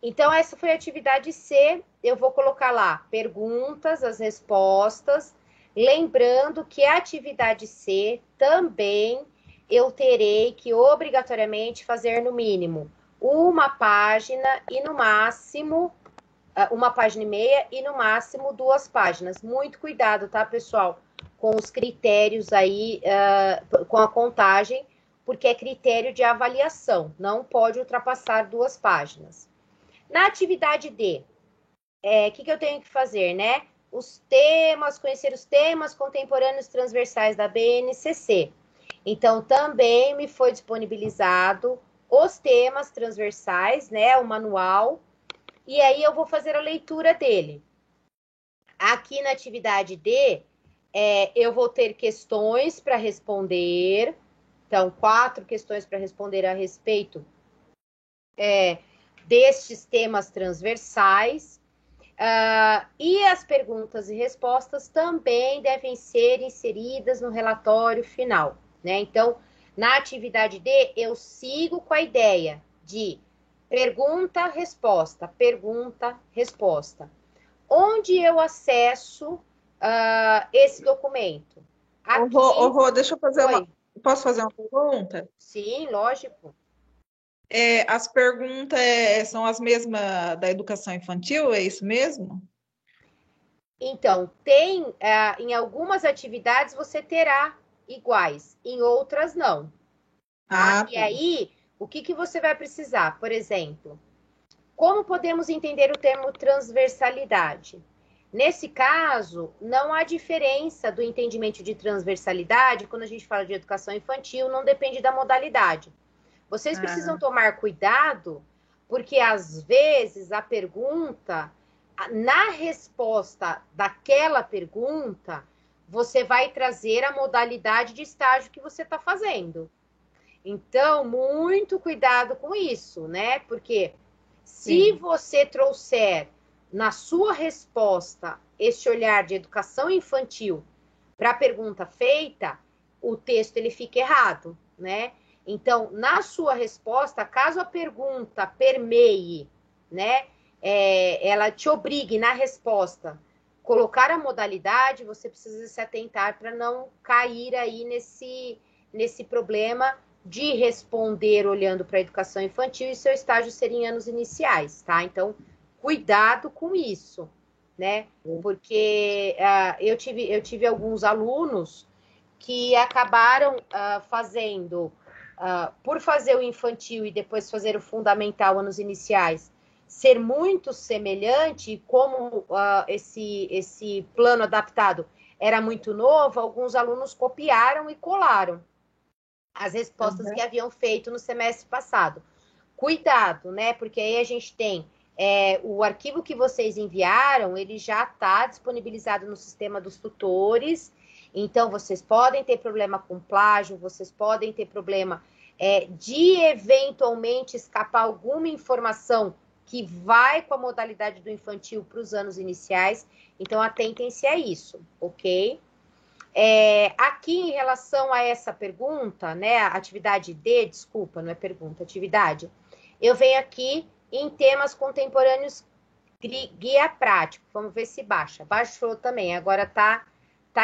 Então, essa foi a atividade C. Eu vou colocar lá perguntas, as respostas. Lembrando que a atividade C também eu terei que obrigatoriamente fazer no mínimo uma página e no máximo, uma página e meia e no máximo 2 páginas. Muito cuidado, tá, pessoal? Com os critérios aí, com a contagem, porque é critério de avaliação, não pode ultrapassar 2 páginas. Na atividade D, o que eu tenho que fazer, né? Conhecer os temas contemporâneos transversais da BNCC. Então, também me foi disponibilizado os temas transversais, né? O manual, e aí eu vou fazer a leitura dele. Aqui na atividade D, eu vou ter questões para responder. Então, 4 questões para responder a respeito destes temas transversais. E as perguntas e respostas também devem ser inseridas no relatório final, né? Então, na atividade D, eu sigo com a ideia de pergunta, resposta. Onde eu acesso esse documento? Aqui... Rô, deixa eu fazer Posso fazer uma pergunta? Sim, lógico. As perguntas são as mesmas da educação infantil, é isso mesmo? Então, em algumas atividades você terá iguais, em outras não. Tá? E aí, o que você vai precisar? Por exemplo, como podemos entender o termo transversalidade? Nesse caso, não há diferença do entendimento de transversalidade quando a gente fala de educação infantil, não depende da modalidade. Vocês precisam tomar cuidado, porque às vezes a pergunta, na resposta daquela pergunta, você vai trazer a modalidade de estágio que você está fazendo. Então, muito cuidado com isso, né? Porque se você trouxer na sua resposta esse olhar de educação infantil para a pergunta feita, o texto ele fica errado, né? Então, na sua resposta, caso a pergunta permeie, né, ela te obrigue na resposta colocar a modalidade, você precisa se atentar para não cair aí nesse problema de responder olhando para a educação infantil e seu estágio ser em anos iniciais, tá? Então, cuidado com isso, né? Porque eu tive alguns alunos que acabaram fazendo, por fazer o infantil e depois fazer o fundamental anos iniciais, ser muito semelhante, como esse plano adaptado era muito novo, alguns alunos copiaram e colaram as respostas que haviam feito no semestre passado. Cuidado, né? Porque aí a gente tem o arquivo que vocês enviaram, ele já está disponibilizado no sistema dos tutores, então vocês podem ter problema com plágio, vocês podem ter problema de eventualmente escapar alguma informação que vai com a modalidade do infantil para os anos iniciais, então atentem-se a isso, ok? Aqui em relação a essa pergunta, né, a atividade D, desculpa, não é pergunta, atividade, eu venho aqui em temas contemporâneos, guia prático, vamos ver se baixa, baixou também, agora tá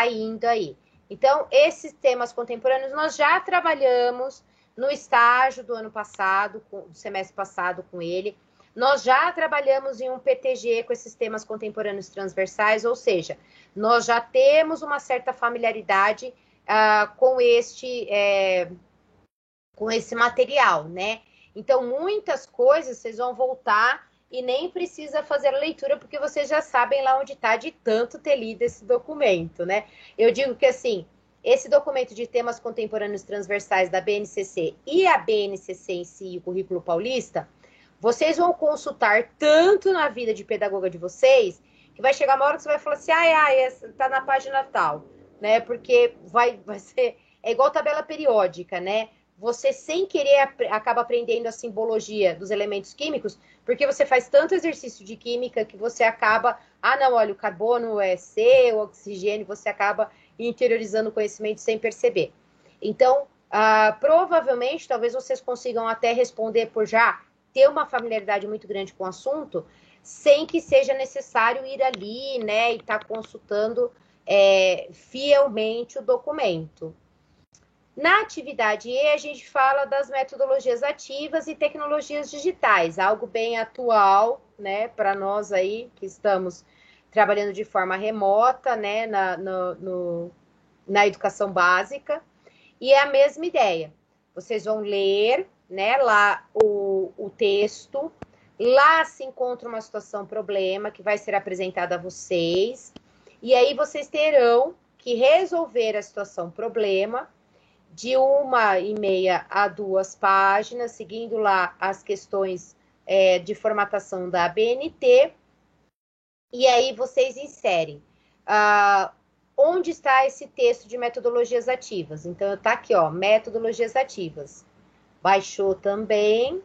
indo aí. Então, esses temas contemporâneos nós já trabalhamos no estágio do ano passado, do semestre passado com ele, nós já trabalhamos em um PTG com esses temas contemporâneos transversais, ou seja, nós já temos uma certa familiaridade com esse material, né? Então, muitas coisas vocês vão voltar e nem precisa fazer a leitura, porque vocês já sabem lá onde está de tanto ter lido esse documento, né? Eu digo que, assim, esse documento de temas contemporâneos transversais da BNCC e a BNCC em si, o Currículo Paulista, vocês vão consultar tanto na vida de pedagoga de vocês, que vai chegar uma hora que você vai falar assim, tá na página tal, né? Porque vai ser... É igual tabela periódica, né? Você, sem querer, acaba aprendendo a simbologia dos elementos químicos, porque você faz tanto exercício de química que você acaba... não, olha, o carbono é C, o oxigênio, você acaba interiorizando o conhecimento sem perceber. Então, provavelmente, talvez vocês consigam até responder por já ter uma familiaridade muito grande com o assunto, sem que seja necessário ir ali, né, e estar consultando fielmente o documento. Na atividade E, a gente fala das metodologias ativas e tecnologias digitais, algo bem atual, né, para nós aí que estamos trabalhando de forma remota, né, na educação básica, e é a mesma ideia. Vocês vão ler, né, lá o texto, lá se encontra uma situação problema que vai ser apresentada a vocês, e aí vocês terão que resolver a situação problema de 1,5 a 2 páginas, seguindo lá as questões de formatação da ABNT, e aí vocês inserem onde está esse texto de metodologias ativas. Então, está aqui, ó, metodologias ativas. Baixou também,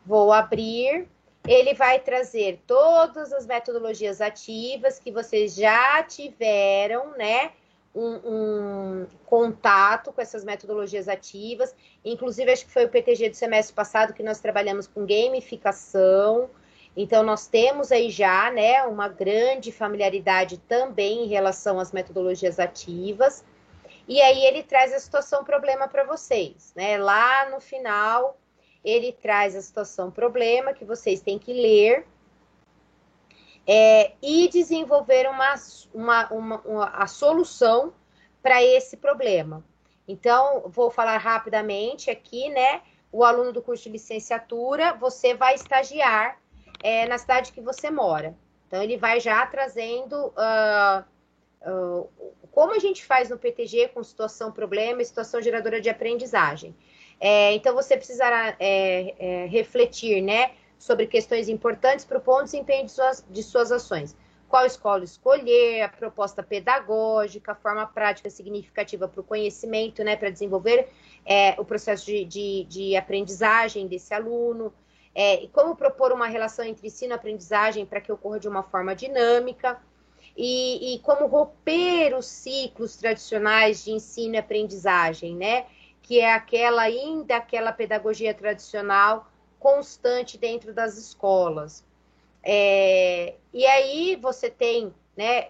vou abrir, ele vai trazer todas as metodologias ativas que vocês já tiveram, né, um contato com essas metodologias ativas, inclusive acho que foi o PTG do semestre passado que nós trabalhamos com gamificação, então nós temos aí já, né, uma grande familiaridade também em relação às metodologias ativas, e aí ele traz a situação problema para vocês, né, lá no final ele traz a situação problema que vocês têm que ler, e desenvolver a solução para esse problema. Então, vou falar rapidamente aqui, né? O aluno do curso de licenciatura, você vai estagiar na cidade que você mora. Então, ele vai já trazendo como a gente faz no PTG com situação problema e situação geradora de aprendizagem. Então, você precisará refletir, né, sobre questões importantes para o bom desempenho de suas ações. Qual escola escolher, a proposta pedagógica, a forma prática significativa para o conhecimento, né, para desenvolver o processo de aprendizagem desse aluno, e como propor uma relação entre ensino e aprendizagem para que ocorra de uma forma dinâmica, e como romper os ciclos tradicionais de ensino e aprendizagem, né? que é aquela pedagogia tradicional constante dentro das escolas. E aí você tem, né,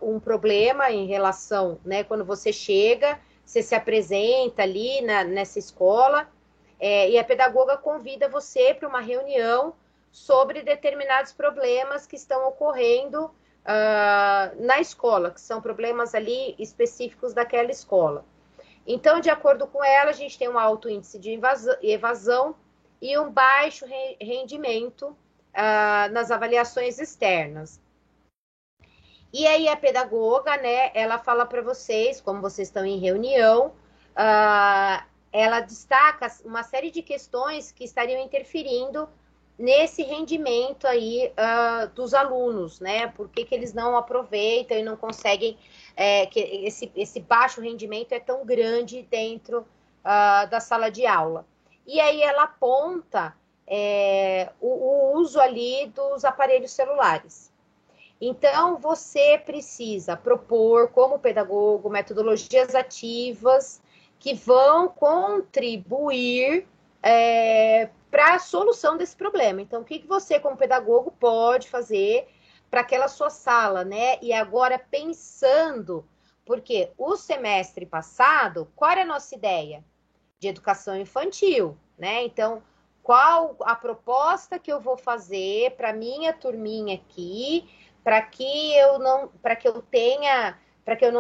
um problema em relação, né, quando você chega, você se apresenta ali nessa escola, e a pedagoga convida você para uma reunião sobre determinados problemas que estão ocorrendo na escola, que são problemas ali específicos daquela escola. Então, de acordo com ela, a gente tem um alto índice de evasão e um baixo rendimento nas avaliações externas. E aí a pedagoga, né, ela fala para vocês, como vocês estão em reunião, ela destaca uma série de questões que estariam interferindo nesse rendimento aí dos alunos, né? Por que eles não aproveitam e não conseguem, que esse baixo rendimento é tão grande dentro da sala de aula. E aí ela aponta o uso ali dos aparelhos celulares. Então, você precisa propor, como pedagogo, metodologias ativas que vão contribuir para a solução desse problema. Então, o que você, como pedagogo, pode fazer para aquela sua sala, né? E agora, pensando, porque o semestre passado, qual era a nossa ideia? De educação infantil, né? Então, qual a proposta que eu vou fazer para minha turminha aqui, para que eu não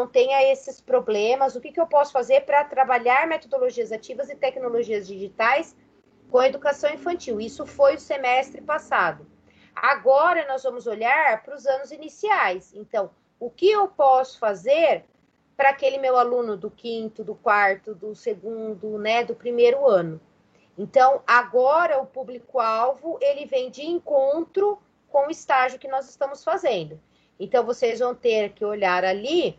tenha esses problemas, o que eu posso fazer para trabalhar metodologias ativas e tecnologias digitais com a educação infantil. Isso foi o semestre passado. Agora nós vamos olhar para os anos iniciais. Então, o que eu posso fazer para aquele meu aluno do quinto, do quarto, do segundo, né, do primeiro ano? Então, agora o público-alvo, ele vem de encontro com o estágio que nós estamos fazendo. Então, vocês vão ter que olhar ali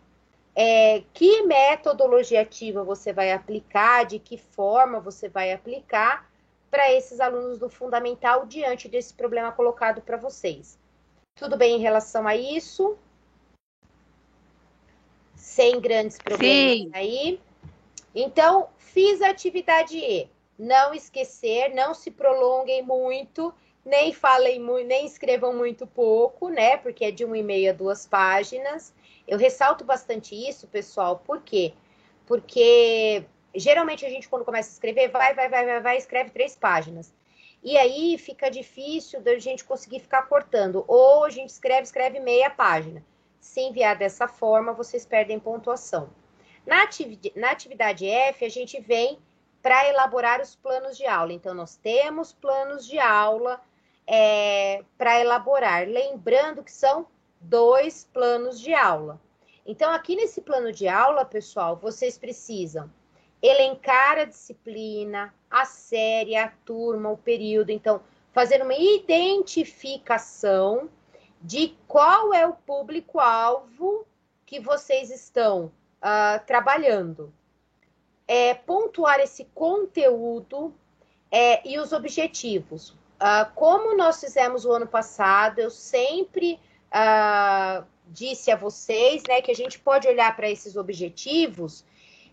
que metodologia ativa você vai aplicar, de que forma você vai aplicar para esses alunos do fundamental diante desse problema colocado para vocês. Tudo bem em relação a isso? Sem grandes problemas. Sim. Aí? Então, fiz a atividade E. Não esquecer, não se prolonguem muito, nem falem muito, nem escrevam muito pouco, né? Porque é de 1,5 a 2 páginas. Eu ressalto bastante isso, pessoal, por quê? Porque geralmente a gente, quando começa a escrever, vai, escreve 3 páginas. E aí fica difícil da gente conseguir ficar cortando. Ou a gente escreve meia página. Se enviar dessa forma, vocês perdem pontuação. Na atividade F, a gente vem para elaborar os planos de aula. Então, nós temos planos de aula para elaborar. Lembrando que são 2 planos de aula. Então, aqui nesse plano de aula, pessoal, vocês precisam elencar a disciplina, a série, a turma, o período. Então, fazer uma identificação de qual é o público-alvo que vocês estão trabalhando. Pontuar esse conteúdo e os objetivos. Como nós fizemos o ano passado, eu sempre disse a vocês, né, que a gente pode olhar para esses objetivos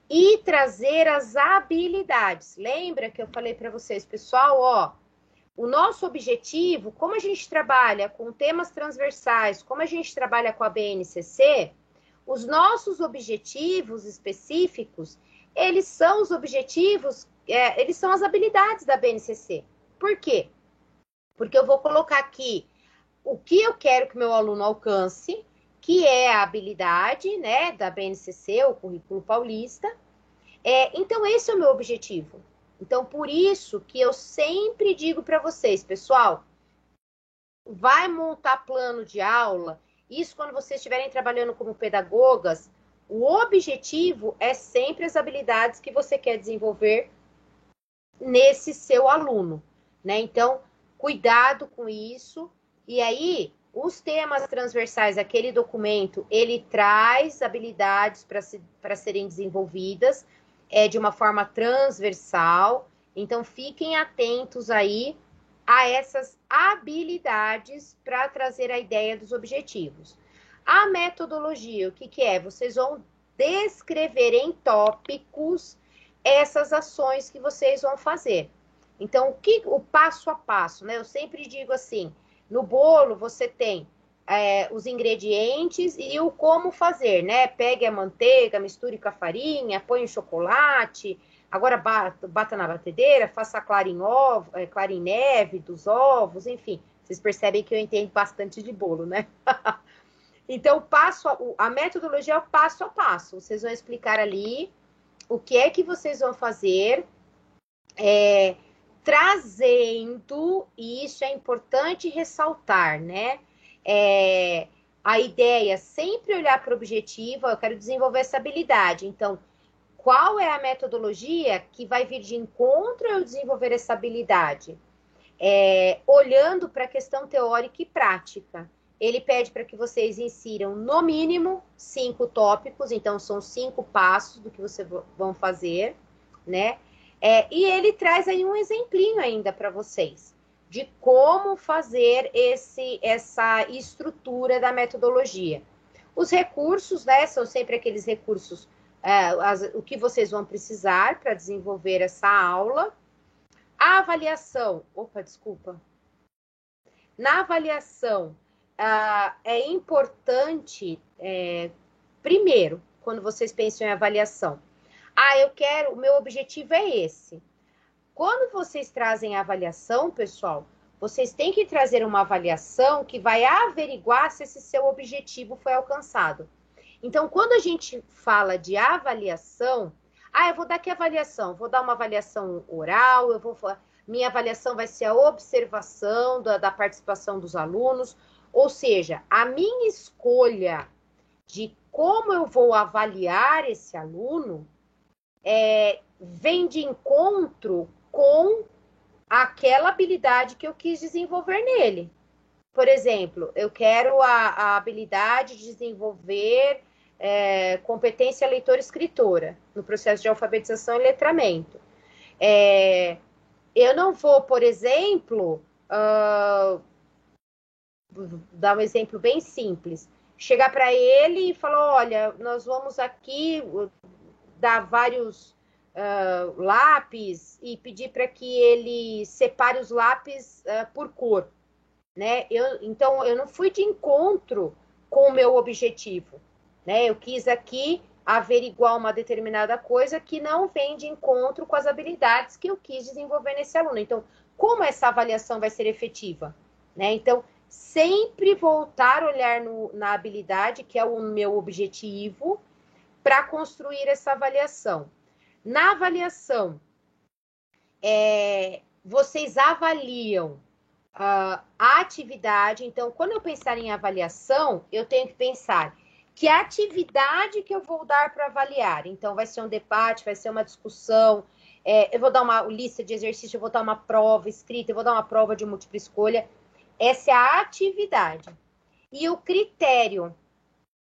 e trazer as habilidades. Lembra que eu falei para vocês, pessoal, o nosso objetivo, como a gente trabalha com temas transversais, como a gente trabalha com a BNCC, os nossos objetivos específicos, eles são os objetivos, eles são as habilidades da BNCC. Por quê? Porque eu vou colocar aqui o que eu quero que meu aluno alcance, que é a habilidade, né, da BNCC, o Currículo Paulista. Então, esse é o meu objetivo. Então, por isso que eu sempre digo para vocês, pessoal, vai montar plano de aula. Isso quando vocês estiverem trabalhando como pedagogas, o objetivo é sempre as habilidades que você quer desenvolver nesse seu aluno, né? Então, cuidado com isso. E aí, os temas transversais, aquele documento, ele traz habilidades para serem desenvolvidas de uma forma transversal. Então, fiquem atentos aí a essas habilidades para trazer a ideia dos objetivos. A metodologia, o que é? Vocês vão descrever em tópicos essas ações que vocês vão fazer. Então, o passo a passo, né? Eu sempre digo assim, no bolo você tem os ingredientes e o como fazer, né? Pegue a manteiga, misture com a farinha, põe o chocolate, agora bata na batedeira, faça a clara em neve dos ovos, enfim. Vocês percebem que eu entendo bastante de bolo, né? Então, a metodologia é o passo a passo. Vocês vão explicar ali o que é que vocês vão fazer, trazendo, e isso é importante ressaltar, né? A ideia é sempre olhar para o objetivo, eu quero desenvolver essa habilidade. Então, qual é a metodologia que vai vir de encontro a eu desenvolver essa habilidade? Olhando para a questão teórica e prática. Ele pede para que vocês insiram, no mínimo, 5 tópicos, então são 5 passos do que vocês vão fazer, né? E ele traz aí um exemplinho ainda para vocês, de como fazer essa estrutura da metodologia. Os recursos, né, são sempre aqueles recursos, o que vocês vão precisar para desenvolver essa aula. A avaliação, na avaliação, é importante, primeiro, quando vocês pensam em avaliação, o meu objetivo é esse. Quando vocês trazem a avaliação, pessoal, vocês têm que trazer uma avaliação que vai averiguar se esse seu objetivo foi alcançado. Então, quando a gente fala de avaliação, eu vou dar que avaliação? Vou dar uma avaliação oral, minha avaliação vai ser a observação da participação dos alunos, ou seja, a minha escolha de como eu vou avaliar esse aluno vem de encontro com aquela habilidade que eu quis desenvolver nele. Por exemplo, eu quero a habilidade de desenvolver competência leitora-escritora no processo de alfabetização e letramento. Eu não vou, por exemplo, dar um exemplo bem simples, chegar para ele e falar, olha, nós vamos aqui dar vários lápis e pedir para que ele separe os lápis por cor, né? Então, eu não fui de encontro com o meu objetivo, né? Eu quis aqui averiguar uma determinada coisa que não vem de encontro com as habilidades que eu quis desenvolver nesse aluno. Então, como essa avaliação vai ser efetiva, né? Então, sempre voltar a olhar na habilidade, que é o meu objetivo, para construir essa avaliação. Na avaliação, vocês avaliam a atividade. Então, quando eu pensar em avaliação, eu tenho que pensar que atividade que eu vou dar para avaliar. Então, vai ser um debate, vai ser uma discussão, eu vou dar uma lista de exercícios, eu vou dar uma prova escrita, eu vou dar uma prova de múltipla escolha. Essa é a atividade. E o critério.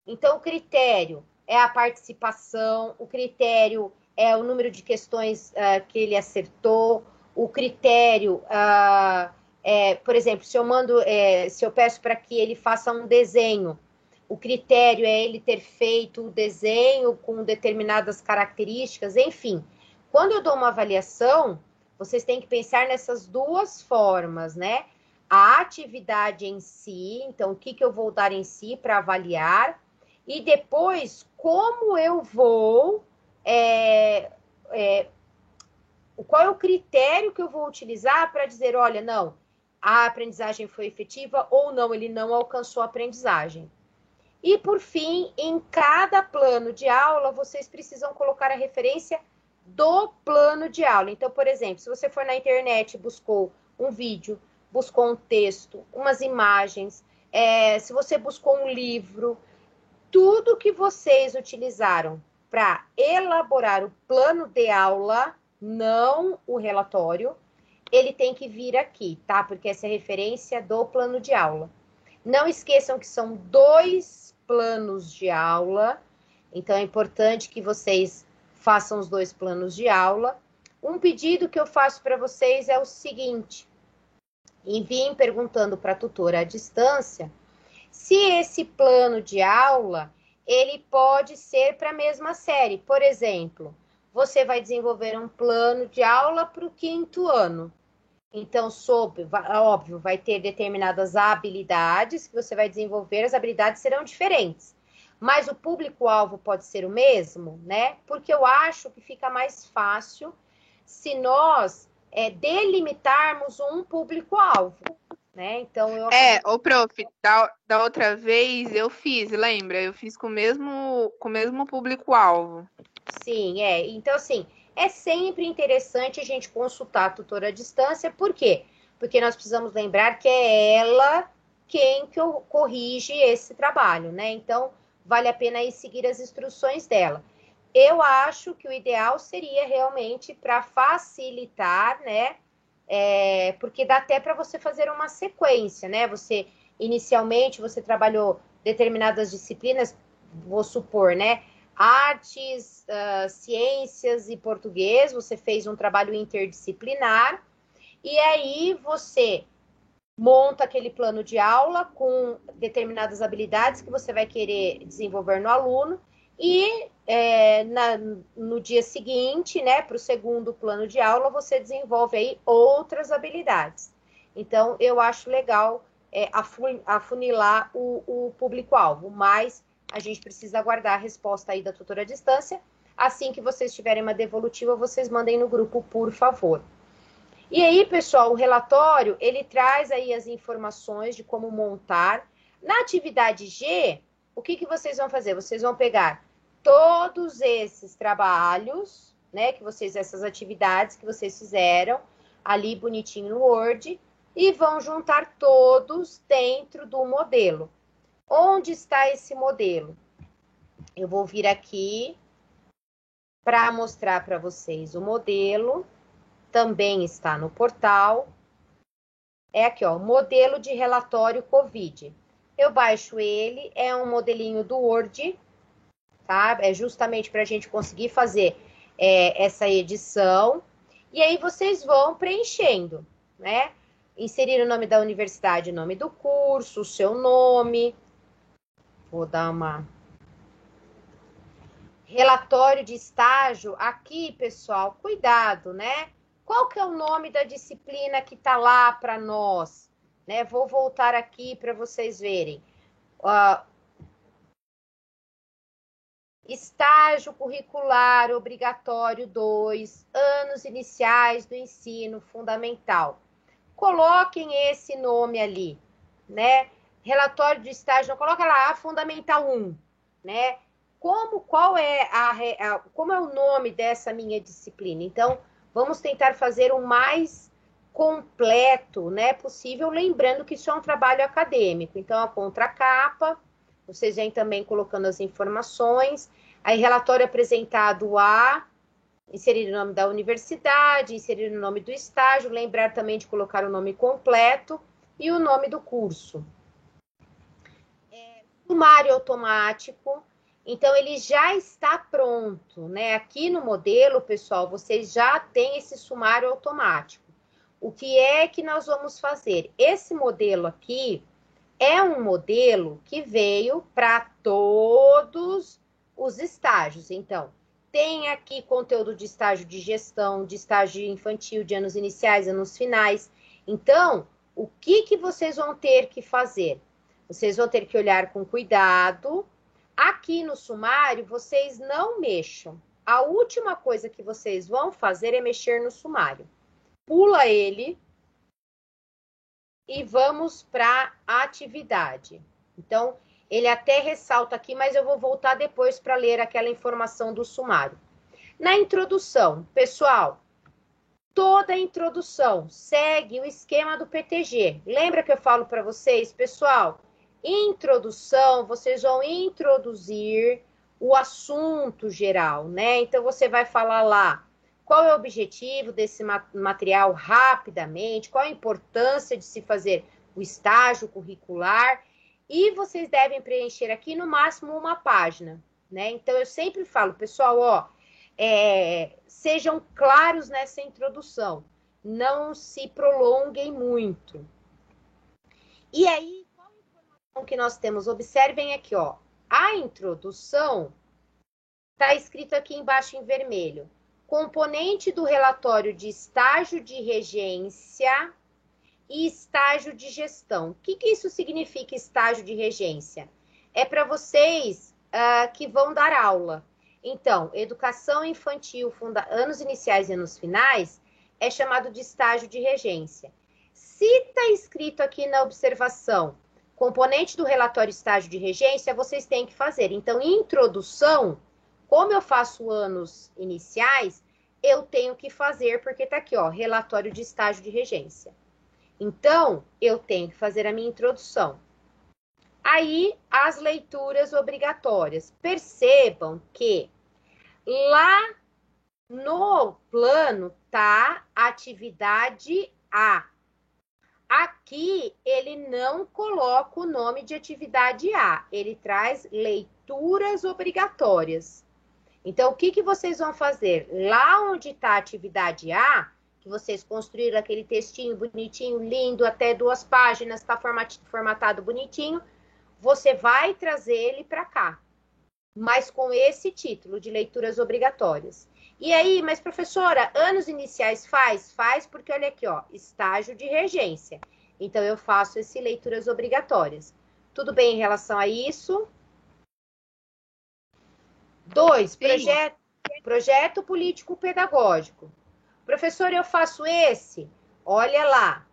Então, o critério é a participação, o critério é o número de questões que ele acertou, o critério, por exemplo, se eu peço para que ele faça um desenho, o critério é ele ter feito o desenho com determinadas características, enfim. Quando eu dou uma avaliação, vocês têm que pensar nessas duas formas, né? A atividade em si, então o que eu vou dar em si para avaliar, e depois como eu vou, qual é o critério que eu vou utilizar para dizer, olha, não, a aprendizagem foi efetiva ou não, ele não alcançou a aprendizagem. E, por fim, em cada plano de aula, vocês precisam colocar a referência do plano de aula. Então, por exemplo, se você for na internet, buscou um vídeo, buscou um texto, umas imagens, se você buscou um livro, tudo que vocês utilizaram para elaborar o plano de aula, não o relatório, ele tem que vir aqui, tá? Porque essa é a referência do plano de aula. Não esqueçam que são 2 planos de aula, então é importante que vocês façam os 2 planos de aula. Um pedido que eu faço para vocês é o seguinte: enviem perguntando para a tutora à distância se esse plano de aula ele pode ser para a mesma série. Por exemplo, você vai desenvolver um plano de aula para o 5º ano. Então, óbvio, vai ter determinadas habilidades que você vai desenvolver, as habilidades serão diferentes. Mas o público-alvo pode ser o mesmo, né? Porque eu acho que fica mais fácil se nós delimitarmos um público-alvo, né? Então, Ô prof, da outra vez eu fiz, lembra? Eu fiz com o mesmo público-alvo. Sim, Então, assim, é sempre interessante a gente consultar a tutora à distância. Por quê? Porque nós precisamos lembrar que é ela quem corrige esse trabalho, né? Então, vale a pena aí seguir as instruções dela. Eu acho que o ideal seria realmente para facilitar, né? Porque dá até para você fazer uma sequência, né? Inicialmente, você trabalhou determinadas disciplinas, vou supor, né? Artes, ciências e português, você fez um trabalho interdisciplinar, e aí você monta aquele plano de aula com determinadas habilidades que você vai querer desenvolver no aluno, e no dia seguinte, né, para o 2º plano de aula, você desenvolve aí outras habilidades. Então, eu acho legal afunilar o público-alvo, mas a gente precisa aguardar a resposta aí da tutora à distância. Assim que vocês tiverem uma devolutiva, vocês mandem no grupo, por favor. E aí, pessoal, o relatório, ele traz aí as informações de como montar. Na atividade G, o que vocês vão fazer? Vocês vão pegar todos esses trabalhos, né, essas atividades que vocês fizeram ali bonitinho no Word, e vão juntar todos dentro do modelo. Onde está esse modelo? Eu vou vir aqui para mostrar para vocês o modelo. Também está no portal. É aqui, ó, modelo de relatório COVID. Eu baixo ele, é um modelinho do Word, tá? É justamente para a gente conseguir fazer essa edição. E aí vocês vão preenchendo, né? Inserir o nome da universidade, o nome do curso, o seu nome. Vou dar uma... Relatório de estágio. Aqui, pessoal, cuidado, né? Qual que é o nome da disciplina que está lá para nós? Né? Vou voltar aqui para vocês verem. Estágio curricular obrigatório 2, anos iniciais do ensino fundamental. Coloquem esse nome ali, né? Relatório de estágio, coloca lá, fundamental 1, né? Como é o nome dessa minha disciplina? Então, vamos tentar fazer o mais completo, né, possível, lembrando que isso é um trabalho acadêmico. Então, a contracapa, vocês vêm também colocando as informações. Aí, relatório apresentado inserir o nome da universidade, inserir o nome do estágio, lembrar também de colocar o nome completo e o nome do curso. Sumário automático. Então, ele já está pronto, né? Aqui no modelo, pessoal, vocês já têm esse sumário automático. O que é que nós vamos fazer? Esse modelo aqui é um modelo que veio para todos os estágios. Então, tem aqui conteúdo de estágio de gestão, de estágio infantil, de anos iniciais, anos finais. Então, o que vocês vão ter que fazer? Vocês vão ter que olhar com cuidado. Aqui no sumário, vocês não mexam. A última coisa que vocês vão fazer é mexer no sumário. Pula ele e vamos para a atividade. Então, ele até ressalta aqui, mas eu vou voltar depois para ler aquela informação do sumário. Na introdução, pessoal, toda a introdução segue o esquema do PTG. Lembra que eu falo para vocês, pessoal? Introdução, vocês vão introduzir o assunto geral, né? Então, você vai falar lá qual é o objetivo desse material rapidamente, qual a importância de se fazer o estágio curricular, e vocês devem preencher aqui no máximo uma página, né? Então, eu sempre falo, pessoal, ó, sejam claros nessa introdução, não se prolonguem muito. E aí, qual a informação que nós temos? Observem aqui, ó, a introdução está escrito aqui embaixo em vermelho. componente do relatório de estágio de regência e estágio de gestão. O que isso significa, estágio de regência? É para vocês que vão dar aula. Então, educação infantil, anos iniciais e anos finais, é chamado de estágio de regência. Se está escrito aqui na observação, componente do relatório estágio de regência, vocês têm que fazer. Então, introdução, como eu faço anos iniciais, eu tenho que fazer, porque está aqui, ó, relatório de estágio de regência. Então, eu tenho que fazer a minha introdução. Aí, as leituras obrigatórias. Percebam que lá no plano tá atividade A. Aqui, ele não coloca o nome de atividade A. Ele traz leituras obrigatórias. Então, o que vocês vão fazer? Lá onde está a atividade A, que vocês construíram aquele textinho bonitinho, lindo, até 2 páginas, está formatado bonitinho, você vai trazer ele para cá, mas com esse título de leituras obrigatórias. E aí, mas professora, anos iniciais faz? Faz porque olha aqui, ó, estágio de regência. Então, eu faço esse leituras obrigatórias. Tudo bem em relação a isso? 2, projeto político-pedagógico. Professor, eu faço esse? Olha lá.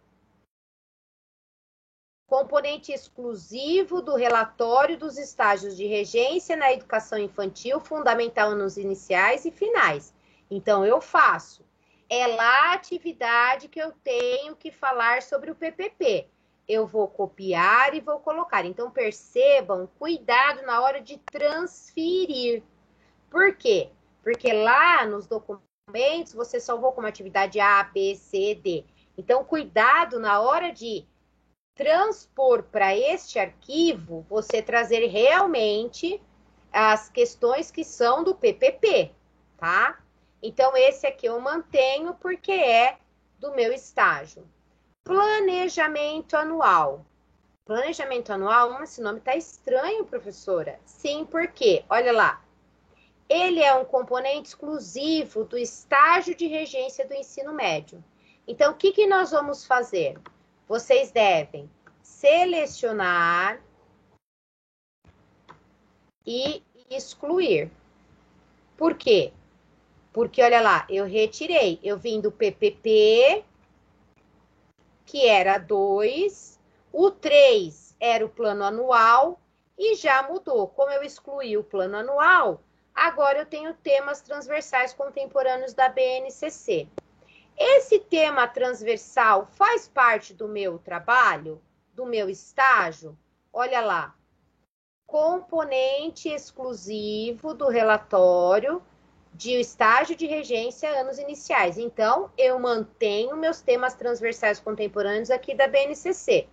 Componente exclusivo do relatório dos estágios de regência na educação infantil, fundamental nos iniciais e finais. Então, eu faço. É lá a atividade que eu tenho que falar sobre o PPP. Eu vou copiar e vou colocar. Então, percebam, cuidado na hora de transferir. Por quê? Porque lá nos documentos você salvou como atividade A, B, C, D. Então, cuidado na hora de transpor para este arquivo, você trazer realmente as questões que são do PPP, tá? Então, esse aqui eu mantenho porque é do meu estágio. Planejamento anual. Planejamento anual, esse nome tá estranho, professora. Sim, por quê? Olha lá. Ele é um componente exclusivo do estágio de regência do ensino médio. Então, o que nós vamos fazer? Vocês devem selecionar e excluir. Por quê? Porque, olha lá, eu retirei. Eu vim do PPP, que era 2. O 3 era o plano anual e já mudou. Como eu excluí o plano anual, agora eu tenho temas transversais contemporâneos da BNCC. Esse tema transversal faz parte do meu trabalho, do meu estágio? Olha lá. Componente exclusivo do relatório de estágio de regência anos iniciais. Então, eu mantenho meus temas transversais contemporâneos aqui da BNCC.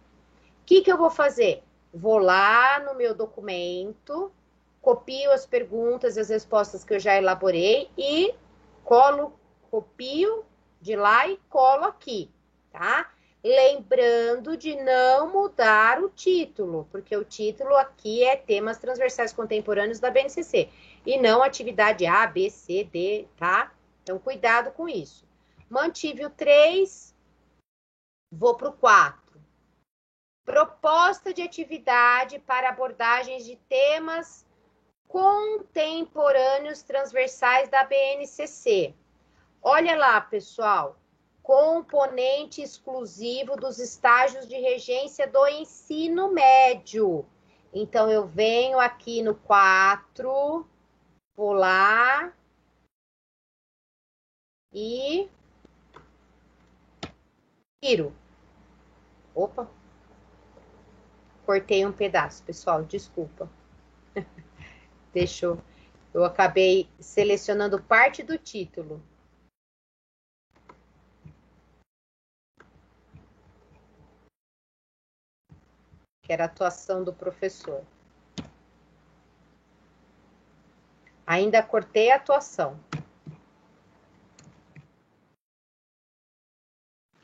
O que eu vou fazer? Vou lá no meu documento, copio as perguntas e as respostas que eu já elaborei e copio de lá e colo aqui, tá? Lembrando de não mudar o título, porque o título aqui é temas transversais contemporâneos da BNCC, e não atividade A, B, C, D, tá? Então, cuidado com isso. Mantive o 3, vou para o 4. Proposta de atividade para abordagens de temas contemporâneos transversais da BNCC. Olha lá, pessoal, componente exclusivo dos estágios de regência do ensino médio. Então, eu venho aqui no 4, vou lá e tiro. Opa, cortei um pedaço, pessoal, desculpa. Eu acabei selecionando parte do título. Que era a atuação do professor. Ainda cortei a atuação.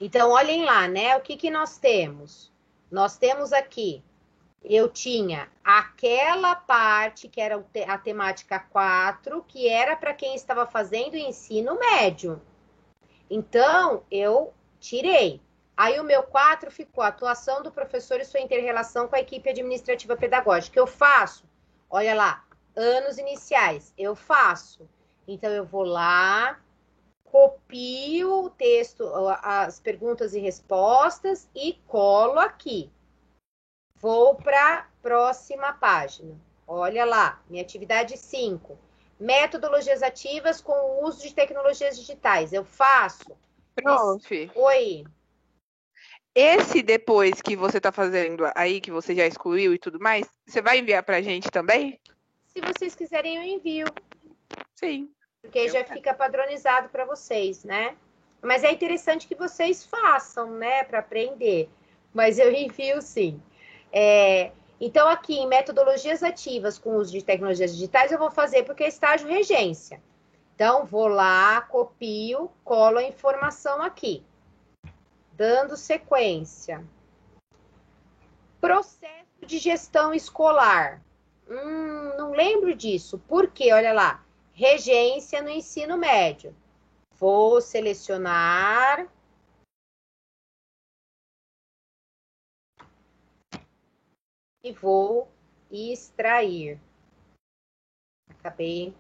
Então, olhem lá, né? O que nós temos? Nós temos aqui eu tinha aquela parte que era a temática 4, que era para quem estava fazendo o ensino médio. Então, eu tirei. Aí o meu 4 ficou a atuação do professor e sua inter-relação com a equipe administrativa pedagógica. Eu faço, olha lá, anos iniciais, eu faço. Então, eu vou lá, copio o texto, as perguntas e respostas e colo aqui. Vou para a próxima página. Olha lá, minha atividade 5. Metodologias ativas com o uso de tecnologias digitais. Eu faço. Prof. Oi. Esse depois que você está fazendo aí, que você já excluiu e tudo mais, você vai enviar para a gente também? Se vocês quiserem, eu envio. Sim. Porque aí já fica padronizado para vocês, né? Mas é interessante que vocês façam, né? Para aprender. Mas eu envio sim. Então, aqui em metodologias ativas com uso de tecnologias digitais, eu vou fazer porque é estágio regência. Então, vou lá, copio, colo a informação aqui. Dando sequência. Processo de gestão escolar. Não lembro disso. Por quê? Olha lá. Regência no ensino médio. Vou selecionar. E vou extrair. Acabei.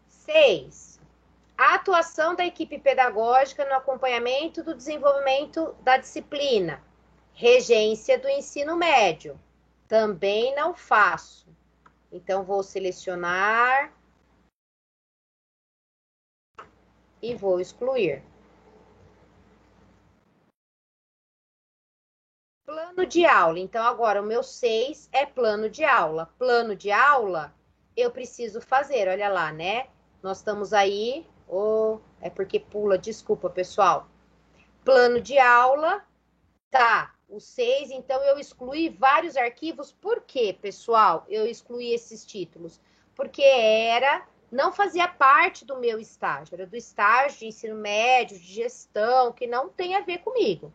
Seis. A atuação da equipe pedagógica no acompanhamento do desenvolvimento da disciplina. Regência do ensino médio. Também não faço. Então, vou selecionar e vou excluir. Plano de aula. Então, agora o meu 6 é plano de aula. Plano de aula, eu preciso fazer. Olha lá, né? Nós estamos aí. É porque pula, desculpa, pessoal. Plano de aula, tá. O 6, então eu excluí vários arquivos. Por quê, pessoal? Eu excluí esses títulos. Porque não fazia parte do meu estágio. Era do estágio de ensino médio, de gestão, que não tem a ver comigo.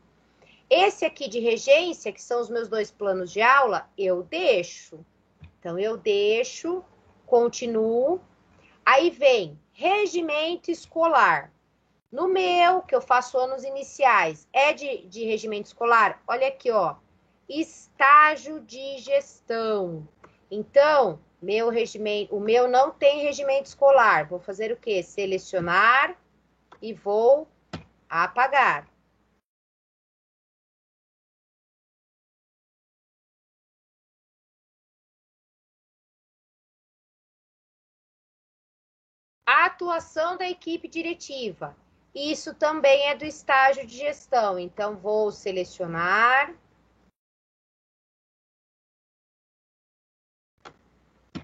Esse aqui de regência, que são os meus 2 planos de aula, eu deixo. Então, eu deixo, continuo. Aí vem regimento escolar. No meu, que eu faço anos iniciais, é de regimento escolar? Olha aqui, ó. Estágio de gestão. Então, o meu não tem regimento escolar. Vou fazer o quê? Selecionar e vou apagar. A atuação da equipe diretiva. Isso também é do estágio de gestão. Então, vou selecionar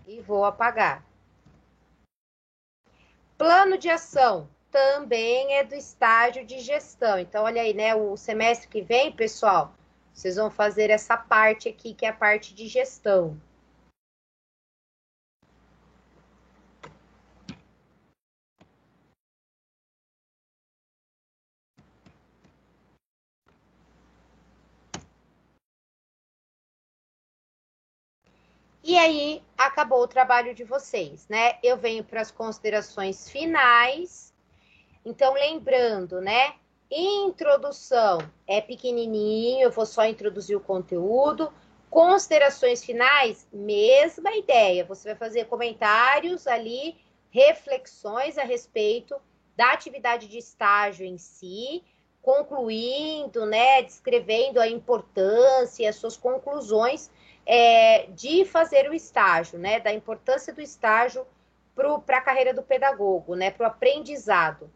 e vou apagar. Plano de ação também é do estágio de gestão. Então, olha aí, né? O semestre que vem, pessoal, vocês vão fazer essa parte aqui, que é a parte de gestão. E aí, acabou o trabalho de vocês, né? Eu venho para as considerações finais. Então, lembrando, né? Introdução é pequenininho, eu vou só introduzir o conteúdo. Considerações finais, mesma ideia. Você vai fazer comentários ali, reflexões a respeito da atividade de estágio em si, concluindo, né? Descrevendo a importância e as suas conclusões de fazer o estágio, né? Da importância do estágio para a carreira do pedagogo, né? Para o aprendizado.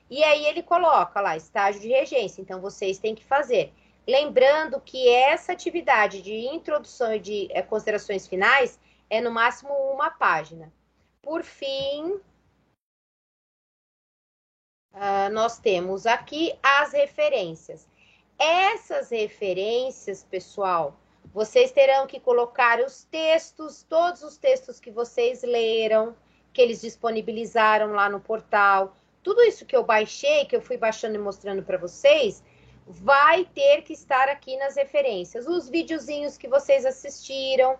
E aí ele coloca lá, estágio de regência, então vocês têm que fazer. Lembrando que essa atividade de introdução e de considerações finais é no máximo uma página. Por fim, nós temos aqui as referências. Essas referências, pessoal, vocês terão que colocar os textos, todos os textos que vocês leram, que eles disponibilizaram lá no portal. Tudo isso que eu baixei, que eu fui baixando e mostrando para vocês, vai ter que estar aqui nas referências. Os videozinhos que vocês assistiram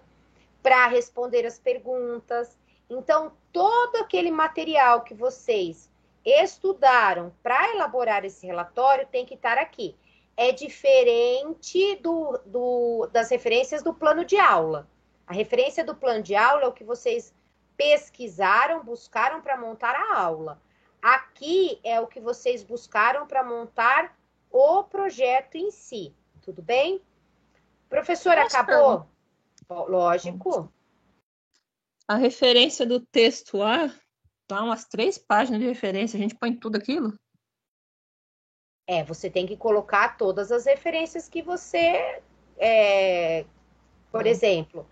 para responder as perguntas. Então, todo aquele material que vocês estudaram para elaborar esse relatório tem que estar aqui. É diferente das referências do plano de aula. A referência do plano de aula é o que vocês pesquisaram, buscaram para montar a aula. Aqui é o que vocês buscaram para montar o projeto em si. Tudo bem? Professora, acabou? Lógico. A referência do texto lá, dá umas 3 páginas de referência, a gente põe tudo aquilo? Você tem que colocar todas as referências que você... por exemplo,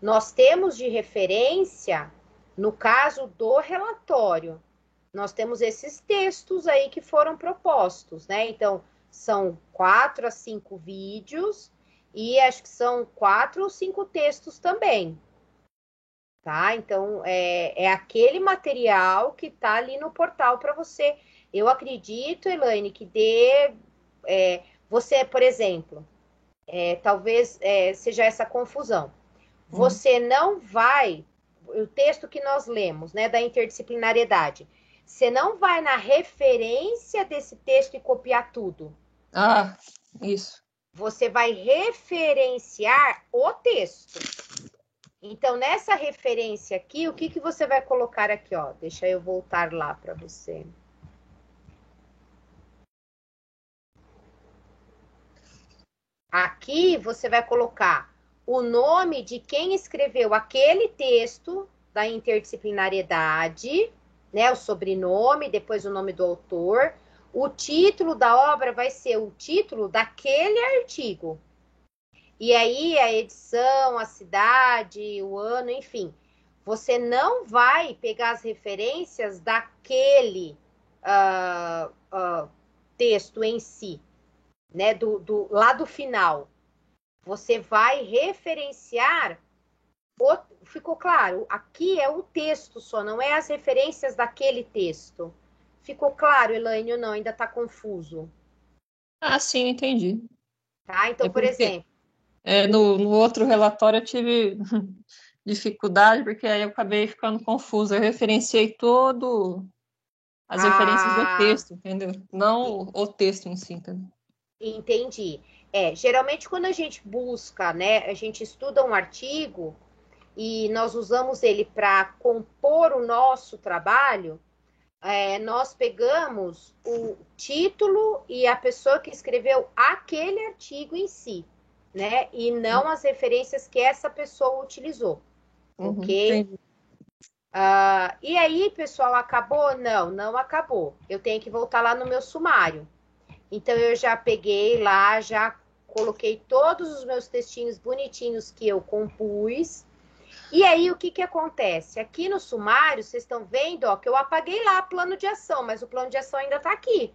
nós temos de referência, no caso do relatório, nós temos esses textos aí que foram propostos, né? Então, são 4 a 5 vídeos e acho que são 4 ou 5 textos também. Tá? Então, é aquele material que está ali no portal para você. Eu acredito, Elaine, que você, por exemplo, talvez seja essa confusão. Você não vai, o texto que nós lemos, né, da interdisciplinariedade, você não vai na referência desse texto e copiar tudo. Ah, isso. Você vai referenciar o texto. Então, nessa referência aqui, o que você vai colocar aqui, ó? Deixa eu voltar lá para você. Aqui, você vai colocar o nome de quem escreveu aquele texto da interdisciplinariedade, né? O sobrenome, depois o nome do autor. O título da obra vai ser o título daquele artigo. E aí, a edição, a cidade, o ano, enfim. Você não vai pegar as referências daquele texto em si, né? Lá do final. Você vai referenciar... Ficou claro? Aqui é o texto só, não é as referências daquele texto. Ficou claro, Elaine, ou não? Ainda está confuso? Ah, sim, entendi. Tá? Então, por exemplo... No outro relatório eu tive dificuldade, porque aí eu acabei ficando confusa. Eu referenciei as referências do texto, entendeu? Não o texto em si, entendeu? Entendi. Geralmente quando a gente busca, né, a gente estuda um artigo e nós usamos ele para compor o nosso trabalho, nós pegamos o título e a pessoa que escreveu aquele artigo em si, né? E não as referências que essa pessoa utilizou. Ok? E aí, pessoal, acabou? Não acabou. Eu tenho que voltar lá no meu sumário. Então, eu já peguei lá, já coloquei todos os meus textinhos bonitinhos que eu compus. E aí, o que acontece? Aqui no sumário, vocês estão vendo, ó, que eu apaguei lá o plano de ação, mas o plano de ação ainda está aqui.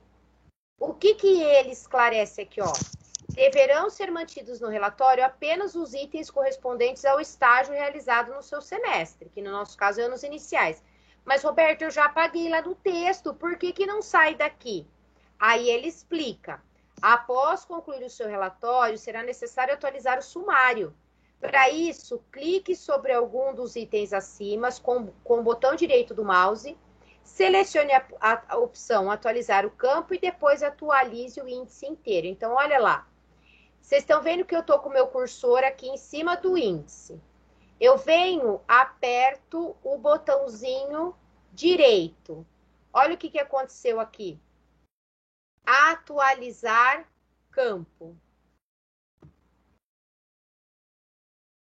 O que ele esclarece aqui, ó? Deverão ser mantidos no relatório apenas os itens correspondentes ao estágio realizado no seu semestre, que no nosso caso é anos iniciais. Mas, Roberto, eu já apaguei lá no texto, por que não sai daqui? Aí ele explica. Após concluir o seu relatório, será necessário atualizar o sumário. Para isso, clique sobre algum dos itens acima com o botão direito do mouse, selecione a opção atualizar o campo e depois atualize o índice inteiro. Então, olha lá. Vocês estão vendo que eu estou com o meu cursor aqui em cima do índice. Eu venho, aperto o botãozinho direito. Olha o que aconteceu aqui. Atualizar campo.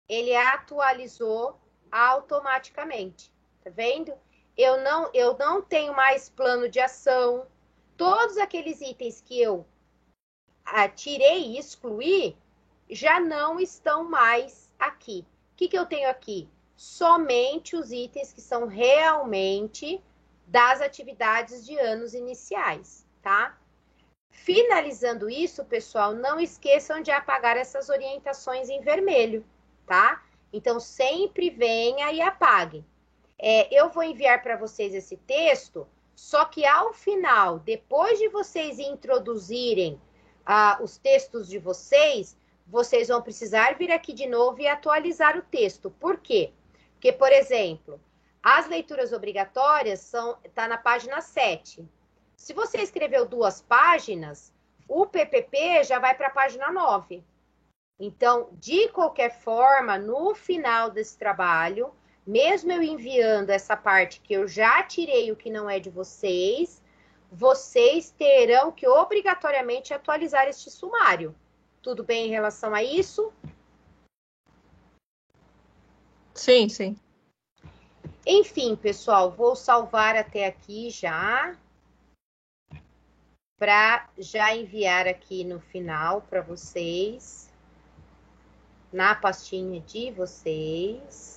Ele atualizou automaticamente. Tá vendo? Eu não tenho mais plano de ação. Todos aqueles itens que eu tirei e excluí já não estão mais aqui. O que eu tenho aqui? Somente os itens que são realmente das atividades de anos iniciais, tá? Finalizando isso, pessoal, não esqueçam de apagar essas orientações em vermelho, tá? Então, sempre venha e apague. Eu vou enviar para vocês esse texto, só que ao final, depois de vocês introduzirem os textos de vocês, vocês vão precisar vir aqui de novo e atualizar o texto. Por quê? Porque, por exemplo, as leituras obrigatórias tá na página 7. Se você escreveu 2 páginas, o PPP já vai para a página 9. Então, de qualquer forma, no final desse trabalho, mesmo eu enviando essa parte que eu já tirei o que não é de vocês, vocês terão que obrigatoriamente atualizar este sumário. Tudo bem em relação a isso? Sim, sim. Enfim, pessoal, vou salvar até aqui já, para já enviar aqui no final para vocês, na pastinha de vocês.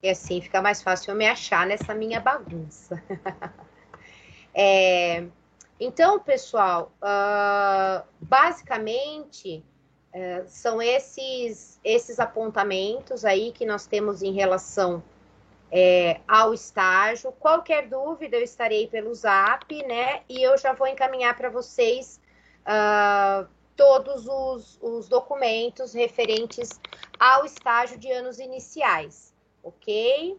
E assim fica mais fácil eu me achar nessa minha bagunça. Então, pessoal, basicamente são esses apontamentos aí que nós temos em relação ao estágio. Qualquer dúvida eu estarei pelo Zap, né? E eu já vou encaminhar para vocês todos os documentos referentes ao estágio de anos iniciais. Ok?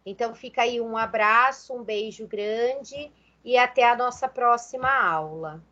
Então fica aí um abraço, um beijo grande e até a nossa próxima aula.